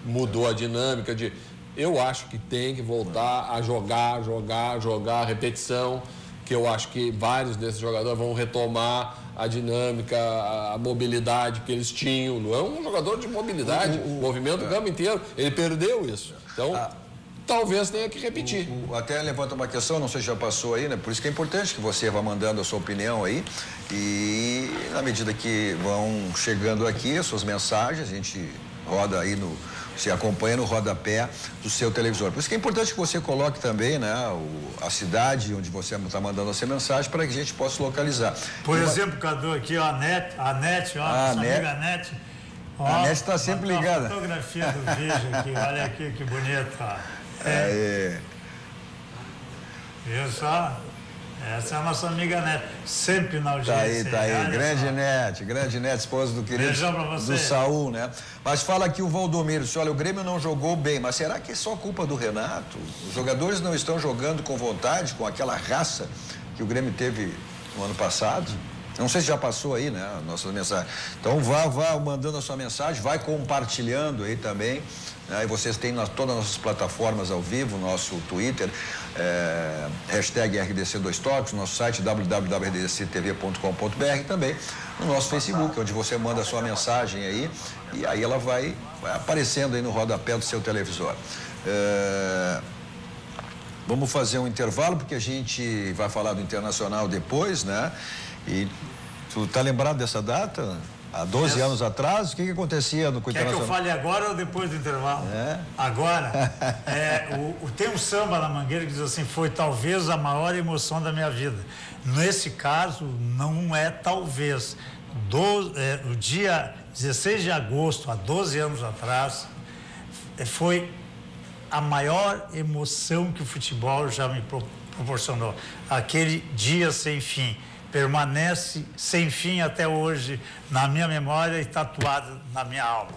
D: Mudou a dinâmica de... Eu acho que tem que voltar a jogar, repetição, que eu acho que vários desses jogadores vão retomar a dinâmica, a mobilidade que eles tinham. Não é um jogador de mobilidade, movimento o campo inteiro, ele perdeu isso. Então... talvez tenha que repetir.
C: Até levanta uma questão, não sei se já passou aí, né? Por isso que é importante que você vá mandando a sua opinião aí e na medida que vão chegando aqui as suas mensagens, a gente roda aí se acompanha no rodapé do seu televisor. Por isso que é importante que você coloque também, né, a cidade onde você está mandando a sua mensagem para que a gente possa localizar.
E: Por exemplo, Cadu, aqui, ó, a NET, nossa amiga NET. Ó,
C: a NET está sempre ligada.
E: A fotografia do vídeo aqui, olha aqui que bonito, ó. Viu só? Essa é a nossa amiga NET, sempre na audiência.
C: Tá aí, grande NET, esposa do querido do Saul, né? Mas fala aqui o Valdomiro, olha, o Grêmio não jogou bem, mas será que é só culpa do Renato? Os jogadores não estão jogando com vontade, com aquela raça que o Grêmio teve no ano passado? Não sei se já passou aí, né, a nossa mensagem. Então vá mandando a sua mensagem, vai compartilhando aí também. E vocês têm todas as nossas plataformas ao vivo, nosso Twitter, hashtag RDC2Toques, nosso site www.rdctv.com.br e também no nosso Facebook, onde você manda a sua mensagem aí e aí ela vai aparecendo aí no rodapé do seu televisor. Vamos fazer um intervalo, porque a gente vai falar do Internacional depois, né? E tu tá lembrado dessa data? Há 12 anos atrás, o que acontecia no Internacional?
E: Quer que eu fale agora ou depois do intervalo? Agora. Tem um samba na Mangueira que diz assim, foi talvez a maior emoção da minha vida. Nesse caso, não é talvez. O dia 16 de agosto, há 12 anos atrás, foi a maior emoção que o futebol já me proporcionou. Aquele dia sem fim. Permanece sem fim até hoje na minha memória e tatuado na minha alma.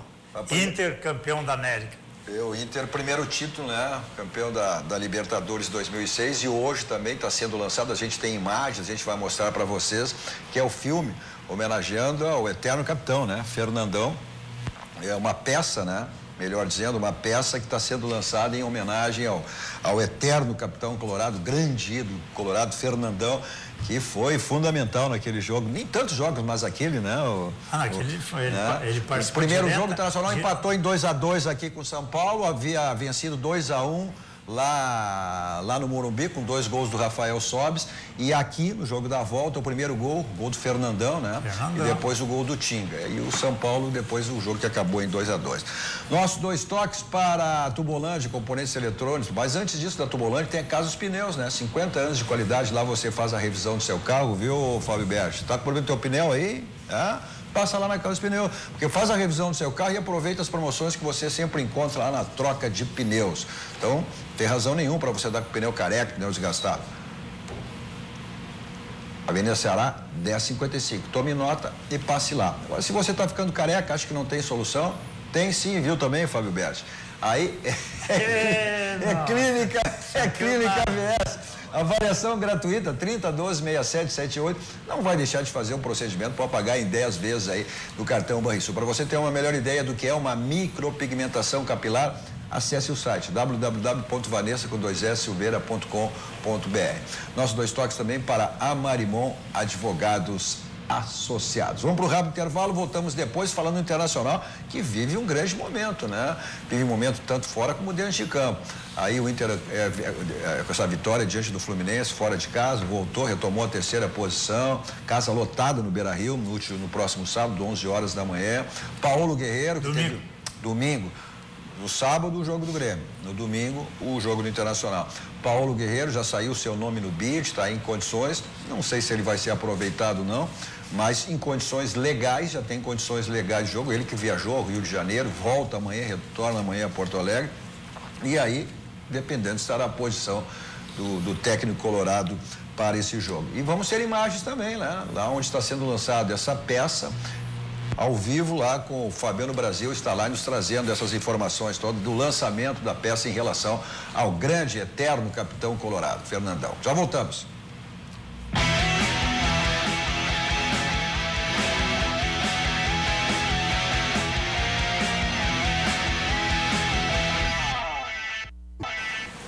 E: Inter, campeão da América.
C: O Inter, primeiro título, né? Campeão da Libertadores 2006 e hoje também está sendo lançado, a gente tem imagens, a gente vai mostrar para vocês, que é o filme homenageando ao eterno capitão, né? Fernandão. É uma peça, né? Melhor dizendo, uma peça que está sendo lançada em homenagem ao eterno capitão colorado, grande ídolo colorado, Fernandão, que foi fundamental naquele jogo. Nem tantos jogos, mas aquele, né?
E: Naquele foi, ele participou.
C: O primeiro jogo, o Internacional empatou em 2-2 aqui com o São Paulo, havia vencido 2-1 lá no Morumbi, com 2 gols do Rafael Sobis, e aqui no jogo da volta, o primeiro gol do Fernandão, né? E depois o gol do Tinga. E o São Paulo, depois o jogo que acabou em 2-2. Nossos 2 toques para a Tubolândia, componentes eletrônicos, mas antes disso da Tubolândia tem a Casa dos Pneus, né? 50 anos de qualidade, lá você faz a revisão do seu carro, viu, Fábio Berti? Tá com problema do teu pneu aí? Passa lá na Casa dos Pneus, porque faz a revisão do seu carro e aproveita as promoções que você sempre encontra lá na troca de pneus. Então, Tem razão nenhuma para você dar com pneu careca, pneu desgastado. Avenida Ceará, 10,55. Tome nota e passe lá. Agora, se você está ficando careca, acha que não tem solução? Tem sim, viu também, Fábio Berti? Aí Clínica VS. Avaliação gratuita, 3012-6778. Não vai deixar de fazer um procedimento, pode pagar em 10 vezes aí no cartão Banrisul. Para você ter uma melhor ideia do que é uma micropigmentação capilar, acesse o site www.vanessa.silveira.com.br. Nossos 2 toques também para Amarimon Advogados Associados. Vamos para o rápido intervalo, voltamos depois falando do Internacional, que vive um grande momento, né? Vive um momento tanto fora como dentro de campo. Aí o Inter, com essa vitória diante do Fluminense, fora de casa, voltou, retomou a 3ª posição, casa lotada no Beira-Rio, no próximo sábado, 11 horas da manhã. Paulo Guerreiro, que teve domingo. No sábado, o jogo do Grêmio. No domingo, o jogo do Internacional. Paulo Guerreiro, já saiu seu nome no bid, está em condições. Não sei se ele vai ser aproveitado ou não, mas em condições legais, já tem condições legais de jogo. Ele que viajou ao Rio de Janeiro, volta amanhã, retorna amanhã a Porto Alegre. E aí, dependendo, estará a posição do técnico colorado para esse jogo. E vamos ter imagens também, né? Lá onde está sendo lançada essa peça, ao vivo lá com o Fabiano Brasil, está lá nos trazendo essas informações todas do lançamento da peça em relação ao grande, eterno capitão colorado, Fernandão. Já voltamos.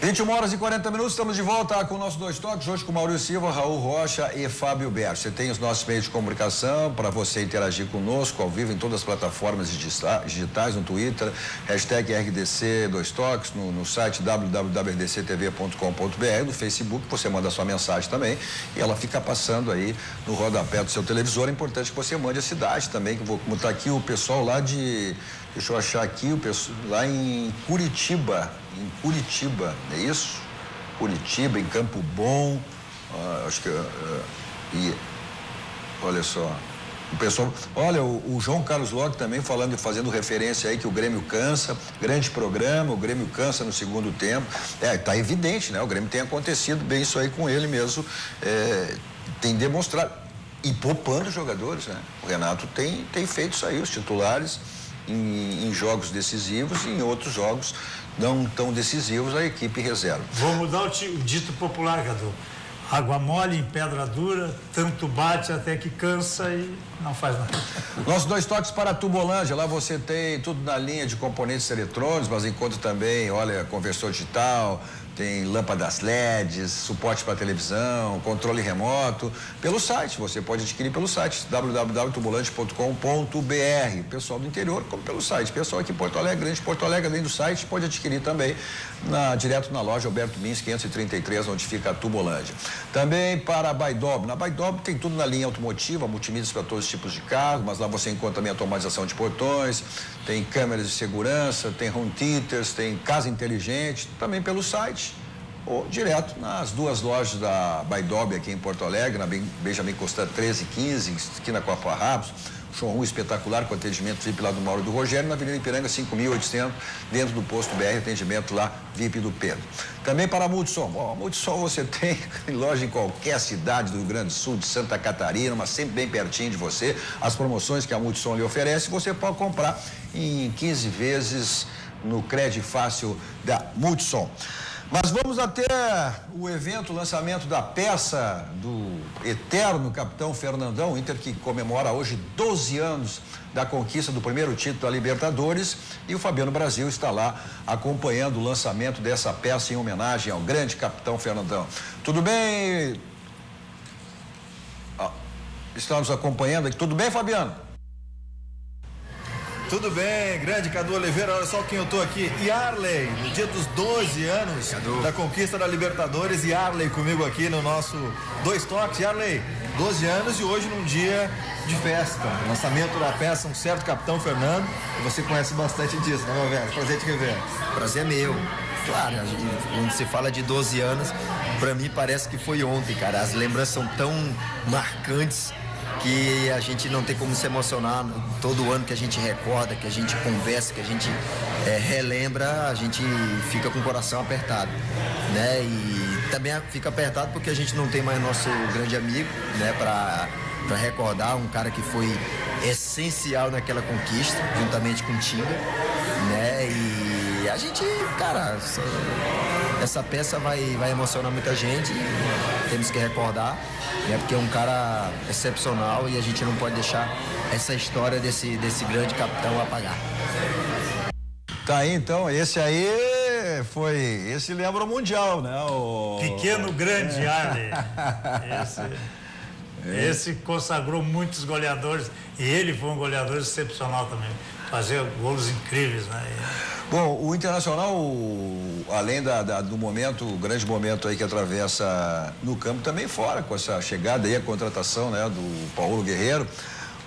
C: Vinte 21h40, estamos de volta com o nosso 2 toques, hoje com Maurício Silva, Raul Rocha e Fábio Berti. Você tem os nossos meios de comunicação para você interagir conosco ao vivo em todas as plataformas digitais, no Twitter, #RDC 2 toques, no site www.rdctv.com.br, no Facebook, você manda a sua mensagem também e ela fica passando aí no rodapé do seu televisor. É importante que você mande a cidade também, que como está aqui o pessoal lá de, deixa eu achar aqui, o pessoal lá em Curitiba, é isso? Curitiba, em Campo Bom, acho que, e olha só, o pessoal, olha, o João Carlos Locke também fazendo referência aí que o Grêmio cansa, grande programa, o Grêmio cansa no segundo tempo, tá evidente, né? O Grêmio tem acontecido bem isso aí com ele mesmo, tem demonstrado, e poupando jogadores, né? O Renato tem feito isso aí, os titulares em jogos decisivos e em outros jogos não tão decisivos, a equipe reserva.
E: Vou mudar o dito popular, Cadu. Água mole em pedra dura, tanto bate até que cansa e não faz nada.
C: Nossos 2 toques para a Tubolândia, lá você tem tudo na linha de componentes eletrônicos, mas encontra também, olha, conversor digital, tem lâmpadas LEDs, suporte para televisão, controle remoto, pelo site, você pode adquirir pelo site, www.tubolante.com.br, pessoal do interior, como pelo site, pessoal aqui em Porto Alegre, Grande Porto Alegre, além do site, pode adquirir também direto na loja Alberto Mins 533, onde fica a Tubolândia. Também para a Baidob, na Baidob tem tudo na linha automotiva, multimídias para todos os tipos de carro, mas lá você encontra também automatização de portões, tem câmeras de segurança, tem home theaters, tem casa inteligente, também pelo site ou direto nas 2 lojas da Baidob aqui em Porto Alegre, na Benjamin Constant 1315, esquina com a Farrapos, showroom espetacular com atendimento VIP lá do Mauro do Rogério, na Avenida Ipiranga 5.800, dentro do posto BR, atendimento lá VIP do Pedro. Também para a Multissom. A Multissom você tem loja em qualquer cidade do Rio Grande do Sul, de Santa Catarina, mas sempre bem pertinho de você. As promoções que a Multissom lhe oferece, você pode comprar em 15 vezes no crédito fácil da Multissom. Mas vamos até o evento, o lançamento da peça do eterno capitão Fernandão, Inter que comemora hoje 12 anos da conquista do primeiro título da Libertadores, e o Fabiano Brasil está lá acompanhando o lançamento dessa peça em homenagem ao grande capitão Fernandão. Tudo bem? Estamos acompanhando aqui. Tudo bem, Fabiano?
I: Tudo bem, grande Cadu Oliveira, olha só quem eu tô aqui, Yarley, no dia dos 12 anos da conquista da Libertadores, Yarley comigo aqui no nosso 2 toques. Yarley, 12 anos e hoje num dia de festa, lançamento da peça Um Certo Capitão Fernando, e você conhece bastante disso, né, meu velho? Prazer te rever.
J: Prazer é meu. Claro, quando se fala de 12 anos, pra mim parece que foi ontem, cara, as lembranças são tão marcantes. que a gente não tem como se emocionar todo ano que a gente recorda, que a gente conversa, que a gente relembra, a gente fica com o coração apertado, né? E também fica apertado porque a gente não tem mais nosso grande amigo, né? Para recordar um cara que foi essencial naquela conquista, juntamente com o Tinga, né? E a gente, cara, essa peça vai emocionar muita gente, temos que recordar, né? Porque é um cara excepcional e a gente não pode deixar essa história desse grande capitão apagar.
C: Tá aí, então, esse lembra o Mundial, né?
E: Pequeno, grande Arley. Esse consagrou muitos goleadores e ele foi um goleador excepcional também. Fazia gols incríveis, né?
C: Bom, o Internacional, além do momento, o grande momento aí que atravessa no campo, também fora com essa chegada aí, a contratação, né, do Paulo Guerreiro.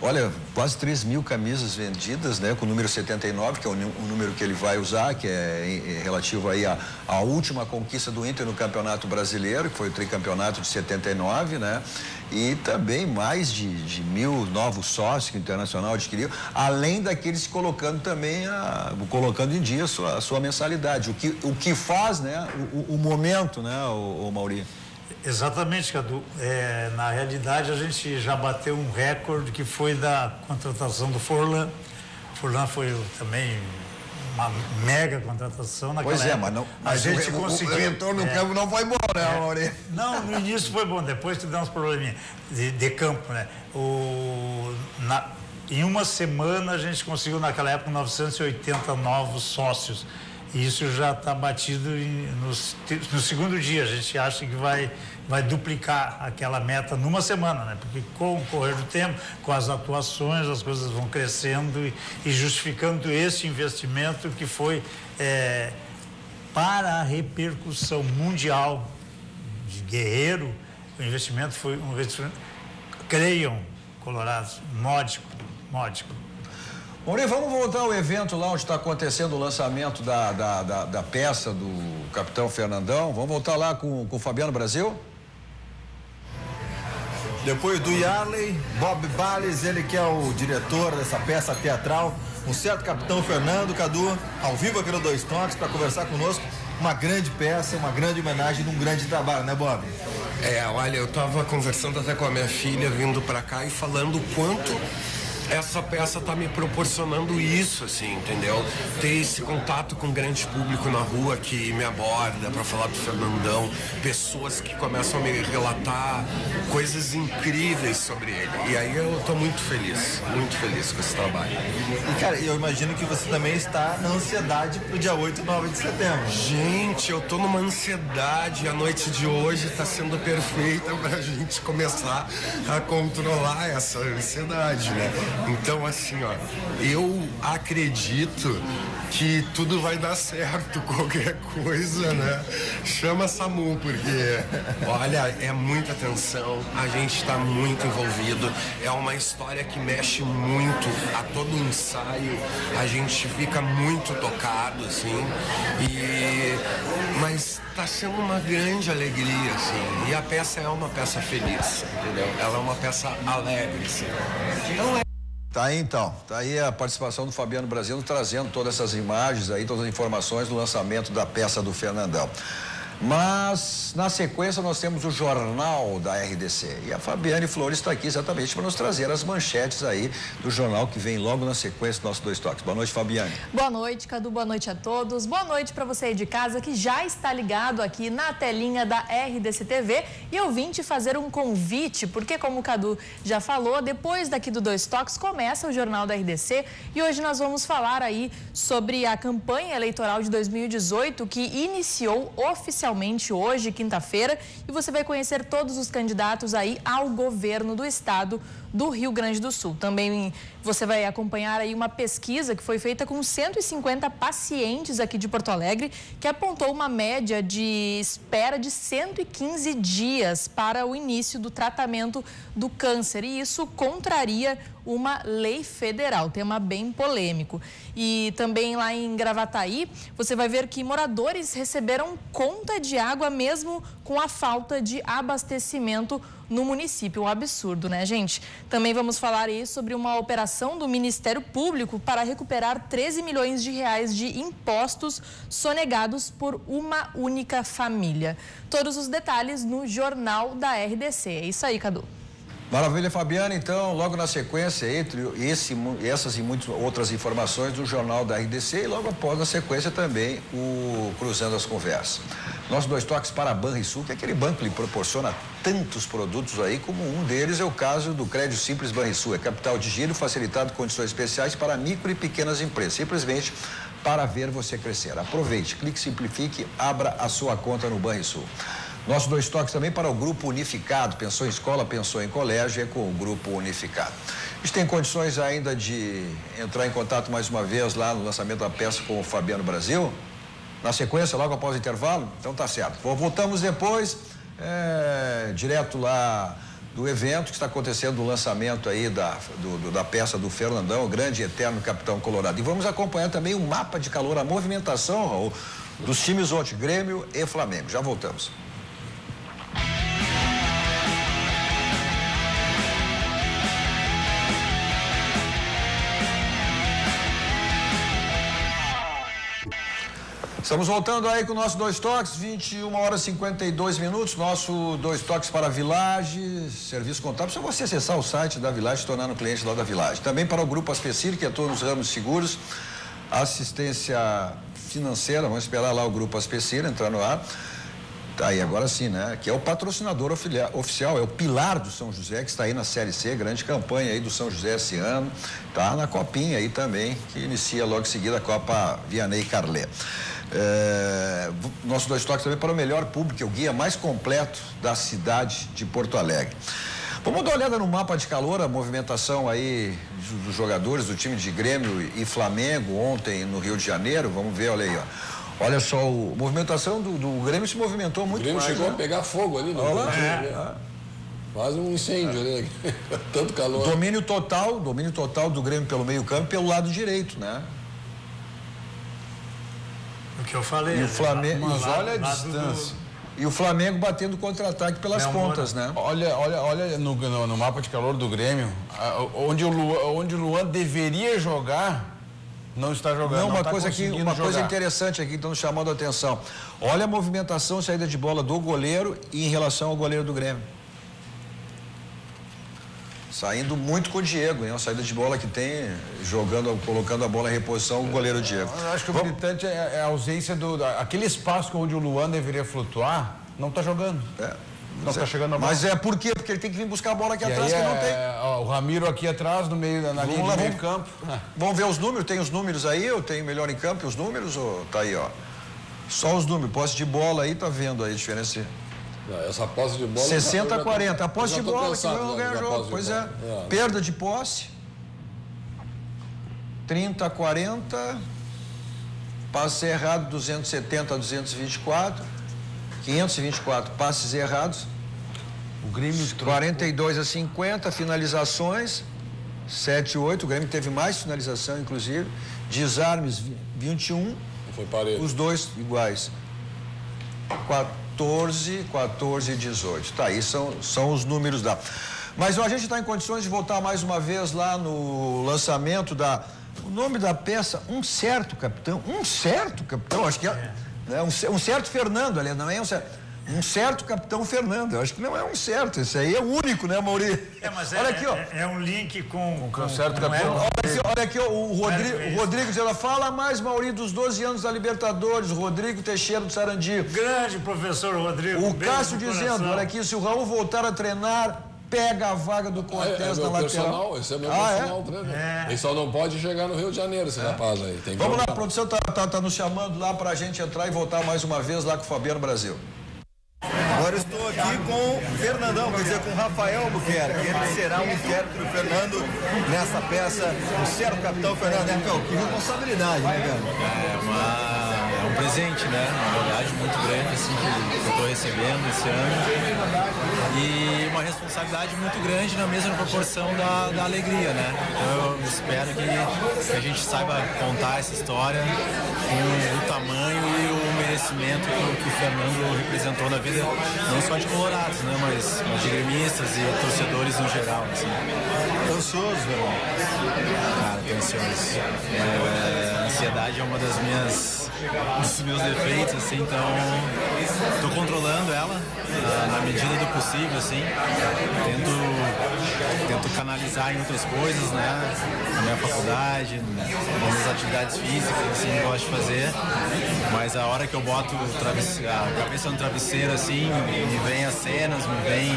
C: Olha, quase 3.000 camisas vendidas, né, com o número 79, que é o número que ele vai usar, que é relativo aí à última conquista do Inter no Campeonato Brasileiro, que foi o tricampeonato de 79, né? E também mais de 1.000 novos sócios que o Internacional adquiriu, além daqueles colocando também, colocando em dia a sua mensalidade, o que faz, né, o momento, né, o Mauri?
E: Exatamente, Cadu. Na realidade, a gente já bateu um recorde que foi da contratação do Forlan. Forlan foi também uma mega contratação naquela época.
C: Mas a gente conseguiu. O retorno no campo não foi bom, né, Mauri?
E: Não, no início foi bom, depois tivemos uns probleminha de campo, né? Em uma semana a gente conseguiu naquela época 980 novos sócios. E isso já está batido no segundo dia. A gente acha que vai duplicar aquela meta numa semana, né? Porque com o correr do tempo, com as atuações, as coisas vão crescendo e justificando esse investimento que foi para a repercussão mundial de Guerreiro. O investimento foi um investimento, creiam, colorados, módico.
C: Mauri, vamos voltar ao evento lá onde está acontecendo o lançamento da peça do Capitão Fernandão. Vamos voltar lá com o Fabiano Brasil?
I: Depois do Yarley, Bob Balles, ele que é o diretor dessa peça teatral, um certo Capitão Fernando, Cadu, ao vivo aqui no Dois Toques para conversar conosco. Uma grande peça, uma grande homenagem num grande trabalho, né, Bob?
K: Olha, eu estava conversando até com a minha filha vindo para cá e falando o quanto essa peça tá me proporcionando isso, assim, entendeu? Ter esse contato com o grande público na rua que me aborda para falar do Fernandão, pessoas que começam a me relatar coisas incríveis sobre ele. E aí eu tô muito feliz com esse trabalho.
I: E, cara, eu imagino que você também está na ansiedade pro dia 8 e 9 de setembro.
K: Gente, eu tô numa ansiedade. A noite de hoje tá sendo perfeita pra gente começar a controlar essa ansiedade, né? Então, assim, ó, eu acredito que tudo vai dar certo, qualquer coisa, né? Chama SAMU, porque, olha, é muita tensão, a gente tá muito envolvido, é uma história que mexe muito a todo ensaio, a gente fica muito tocado, assim, mas tá sendo uma grande alegria, assim, e a peça é uma peça feliz, entendeu? Ela é uma peça alegre, assim. Então
C: Tá aí então, tá aí a participação do Fabiano Brasil trazendo todas essas imagens aí, todas as informações do lançamento da peça do Fernandão. Mas, na sequência, nós temos o Jornal da RDC. E a Fabiane Flores está aqui exatamente para nos trazer as manchetes aí do jornal que vem logo na sequência do nosso Dois Toques. Boa noite, Fabiane.
L: Boa noite, Cadu. Boa noite a todos. Boa noite para você aí de casa que já está ligado aqui na telinha da RDC TV. E eu vim te fazer um convite, porque como o Cadu já falou, depois daqui do Dois Toques começa o Jornal da RDC. E hoje nós vamos falar aí sobre a campanha eleitoral de 2018 que iniciou oficialmente hoje, quinta-feira, e você vai conhecer todos os candidatos aí ao governo do estado do Rio Grande do Sul. Também você vai acompanhar aí uma pesquisa que foi feita com 150 pacientes aqui de Porto Alegre, que apontou uma média de espera de 115 dias para o início do tratamento do câncer, e isso contraria uma lei federal, tema bem polêmico. E também lá em Gravataí, você vai ver que moradores receberam conta de água mesmo com a falta de abastecimento no município. Um absurdo, né, gente? Também vamos falar aí sobre uma operação do Ministério Público para recuperar 13 milhões de reais de impostos sonegados por uma única família. Todos os detalhes no Jornal da RDC. É isso aí, Cadu.
C: Maravilha, Fabiana. Então, logo na sequência, entre essas e muitas outras informações do Jornal da RDC e logo após, na sequência, também o Cruzando as Conversas. Nossos 2 toques para a Banrisul, que é aquele banco que lhe proporciona tantos produtos aí, como um deles é o caso do Crédito Simples Banrisul. É capital de giro facilitado, condições especiais para micro e pequenas empresas. Simplesmente para ver você crescer. Aproveite, clique, simplifique, abra a sua conta no Banrisul. Nossos 2 toques também para o Grupo Unificado. Pensou em escola, pensou em colégio, é com o Grupo Unificado. A gente tem condições ainda de entrar em contato mais uma vez lá no lançamento da peça com o Fabiano Brasil? Na sequência, logo após o intervalo? Então tá certo. Voltamos depois, direto lá do evento que está acontecendo, o lançamento aí da peça do Fernandão, o grande e eterno Capitão Colorado. E vamos acompanhar também o mapa de calor, a movimentação, Raul, dos times ontem, Grêmio e Flamengo. Já voltamos. Estamos voltando aí com o nosso 2 toques, 21 horas e 52 minutos, nosso 2 toques para a Village, serviço contábil, só você acessar o site da Village e tornar um cliente lá da Village. Também para o Grupo Aspecir, que atua nos ramos seguros, assistência financeira, vamos esperar lá o Grupo Aspecir entrar no ar. Tá aí, agora sim, né? Que é o patrocinador oficial, é o pilar do São José, que está aí na Série C, grande campanha aí do São José esse ano, tá na Copinha aí também, que inicia logo em seguida a Copa Vianney Carlé. Nossos 2 toques também para o melhor público, o guia mais completo da cidade de Porto Alegre. Vamos dar uma olhada no mapa de calor, a movimentação aí dos jogadores do time de Grêmio e Flamengo ontem no Rio de Janeiro. Vamos ver, olha aí, ó. Olha só, a movimentação do Grêmio se movimentou muito mais.
D: O Grêmio chegou a pegar fogo ali no quase um incêndio ali, tanto calor.
C: Domínio total do Grêmio pelo meio-campo e pelo lado direito, né?
E: O que eu falei.
C: E o Flamengo, mas olha a distância. E o Flamengo batendo contra-ataque pelas pontas, né?
F: Olha no mapa de calor do Grêmio, onde o Luan deveria jogar, não está jogando.
C: Não, uma coisa interessante aqui, então chamando a atenção. Olha a movimentação, saída de bola do goleiro e em relação ao goleiro do Grêmio. Saindo muito com o Diego, hein? Uma saída de bola que tem, colocando a bola em reposição, o goleiro Diego.
F: Eu acho que o gritante é a ausência aquele espaço onde o Luan deveria flutuar, não está jogando. Não está chegando a bola.
C: Mas por quê? Porque ele tem que vir buscar a bola aqui atrás, que não tem.
F: O Ramiro aqui atrás, no meio, na linha de meio campo.
C: Vamos ver os números, tem os números aí, eu tenho melhor em campo os números, ou tá aí, ó. Só os números, posse de bola aí, tá vendo aí a diferença.
D: Essa posse de bola...
C: 60-40, a posse de bola que não ganha jogo, pois é. Perda de posse, 30-40, passe errado, 270-224, 524 passes errados,
F: o Grêmio
C: 42-50, finalizações, 7-8, o Grêmio teve mais finalização, inclusive, desarmes 21,
D: foi parelho.
C: Os dois iguais, 14 e 18. Tá, aí são os números da... Mas a gente está em condições de voltar mais uma vez lá no lançamento o nome da peça, Um Certo Capitão, acho que é um certo Fernando, ali, não é um certo Capitão Fernando, eu acho que não é um certo, esse aí é o único, né, Mauri?
E: Mas
C: olha aqui, ó.
E: É um link com
F: certo Capitão.
C: Olha aqui, ó, o Rodrigo dizendo, fala mais, Mauri, dos 12 anos da Libertadores, Rodrigo Teixeira do Sarandio.
E: Grande professor Rodrigo.
C: O Cássio dizendo, olha aqui, se o Raul voltar a treinar, pega a vaga do Cortez na lateral.
D: Esse é meu personal treino. Ele só não pode chegar no Rio de Janeiro, esse rapaz aí.
C: Vamos lá, a produção tá nos chamando lá pra gente entrar e voltar mais uma vez lá com o Fabiano Brasil.
I: Agora estou aqui com o Fernandão, quer dizer, com o Rafael Buquerque. Ele será um intérprete do Fernando nessa peça, o certo Capitão Fernando. Que responsabilidade, né, cara?
M: É um presente, né? Uma verdade muito grande, assim, que eu estou recebendo esse ano. E uma responsabilidade muito grande na mesma proporção da alegria, né? Então eu espero que a gente saiba contar essa história com o tamanho e o merecimento que o Fernando representou na vida, não só de colorados, né? Mas de gremistas e torcedores no geral, assim.
I: Ansioso, velho?
M: Cara, tô ansioso. A ansiedade é uma dos meus defeitos, assim, então tô controlando ela na medida do possível, assim. Tento canalizar em outras coisas, né? Na minha faculdade, nas atividades físicas, assim, eu gosto de fazer. Mas a hora que eu boto a cabeça no travesseiro, assim, me vem as cenas, me vem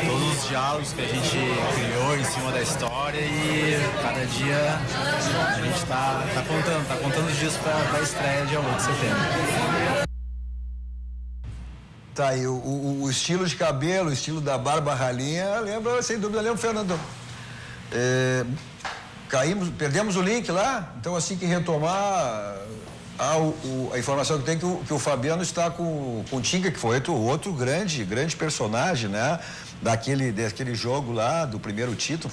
M: todos os diálogos que a gente criou em cima da história e cada dia a gente tá contando os dias pra estreia dia 8 de setembro.
C: Tá aí, o estilo de cabelo, o estilo da barba ralinha, sem dúvida, lembra, Fernando? Perdemos o link lá, então assim que retomar, a informação que tem que o Fabiano está com o Tinga, que foi outro grande personagem, né? Daquele jogo lá, do primeiro título,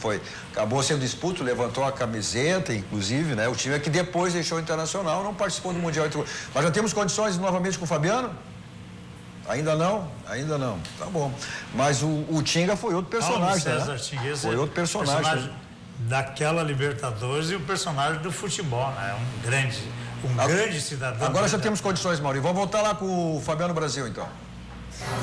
C: acabou sendo expulso, levantou a camiseta, inclusive, né? O time que depois deixou o Internacional, não participou do Mundial. Mas já temos condições novamente com o Fabiano? Ainda não? Tá bom. Mas o Tinga foi outro personagem,
E: César,
C: né?
E: Tinga,
C: foi outro personagem
E: daquela Libertadores e o personagem do futebol, né? Um grande cidadão.
C: Agora já temos condições, Mauri. Vamos voltar lá com o Fabiano Brasil, então.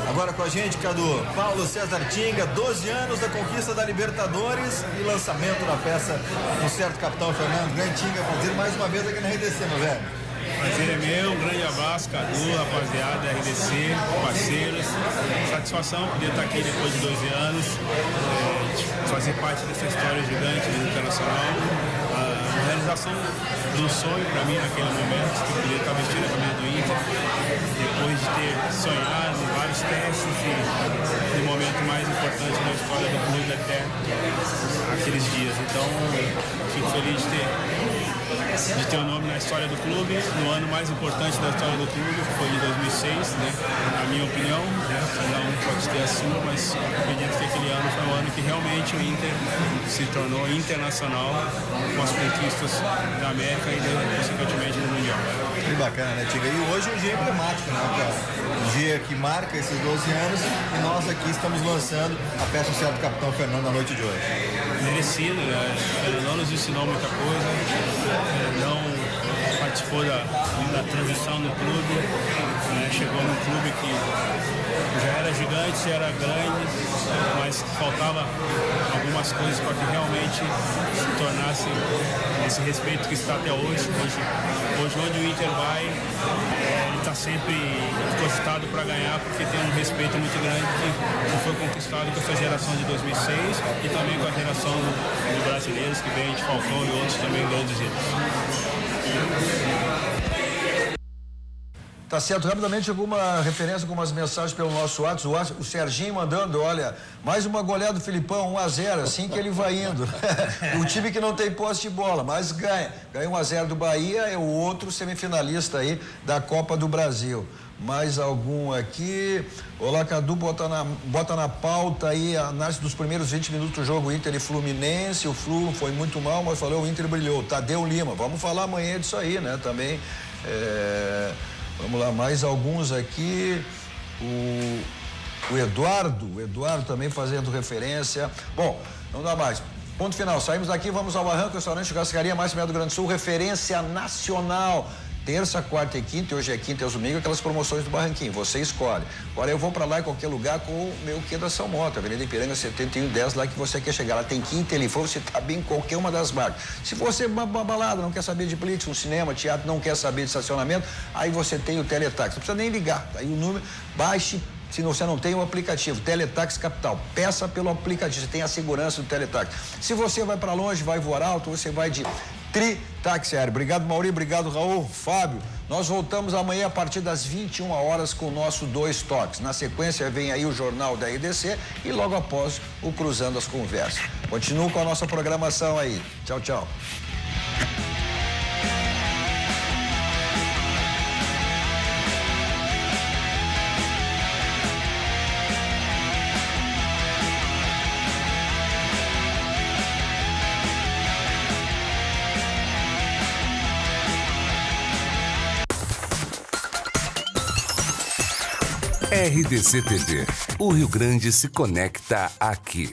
I: Agora com a gente, Cadu, Paulo César Tinga, 12 anos da conquista da Libertadores e lançamento da peça com certo capitão Fernando. Grande Tinga, prazer mais uma vez aqui na RDC, meu velho.
N: Prazer é meu, um grande abraço, Cadu, rapaziada, RDC, parceiros. Satisfação poder estar aqui depois de 12 anos, fazer parte dessa história gigante do Internacional. A realização do sonho para mim naquele momento, de poder estar vestindo a camisa do Inter, depois de ter sonhado em vários testes e no momento mais importante da história do clube até aqueles dias. Então, fico feliz de ter o nome na história do clube, no ano mais importante da história do clube, que foi de 2006, né? Na minha opinião, né? Cada um pode ter a sua, mas acredito que aquele ano foi um ano que realmente o Inter se tornou internacional com as conquistas da América e, consequentemente, do Mundial.
I: Que bacana, né, Tiga? E hoje é um dia emblemático, né, cara? Um dia que marca esses 12 anos e nós aqui estamos lançando a peça do certo capitão Fernando na noite de hoje.
N: Merecido, né? Ele não nos ensinou muita coisa, não participou da transição no clube, né? Chegou num clube que já era gigante, já era grande, mas faltava algumas coisas para que realmente se tornasse esse respeito que está até hoje. Hoje onde o Inter vai, ele está sempre cogitado para ganhar, porque tem um respeito muito grande que foi conquistado com essa geração de 2006 e também com a geração de brasileiros que vem de Falcão e outros também grandes ídolos.
C: Tá certo, rapidamente alguma referência, algumas mensagens pelo nosso WhatsApp, o Serginho mandando, olha, mais uma goleada do Filipão, 1-0, assim que ele vai indo. O time que não tem posse de bola, mas ganha 1-0 do Bahia, é o outro semifinalista aí da Copa do Brasil. Mais algum aqui? Olá, Cadu, bota na pauta aí a análise dos primeiros 20 minutos do jogo Inter e Fluminense. O Flu foi muito mal, mas falou o Inter brilhou. Tadeu Lima, vamos falar amanhã disso aí, né? Também, vamos lá, mais alguns aqui. O Eduardo também fazendo referência. Bom, não dá mais. Ponto final, saímos daqui, vamos ao Barranco, restaurante Churrascaria Mais Mel do Grande Sul, referência nacional. Terça, quarta e quinta, hoje é quinta e domingo, aquelas promoções do Barranquinho, você escolhe. Agora eu vou pra lá em qualquer lugar com o meu quê da São Moto, Avenida Ipiranga 7110, lá que você quer chegar. Lá tem quinta, ele for, você tá bem em qualquer uma das marcas. Se você uma balada, não quer saber de blitz, um cinema, teatro, não quer saber de estacionamento, aí você tem o Teletaxi, não precisa nem ligar, aí o número, baixe. Se você não tem o aplicativo, Teletaxi Capital, peça pelo aplicativo, você tem a segurança do Teletaxi. Se você vai para longe, vai voar alto, você vai de Táxi Aéreo. Obrigado, Mauri, obrigado, Raul, Fábio. Nós voltamos amanhã a partir das 21 horas com o nosso 2 Toques. Na sequência vem aí o Jornal da RDC e logo após o Cruzando as Conversas. Continuo com a nossa programação aí. Tchau, tchau.
A: RDC TV. O Rio Grande se conecta aqui.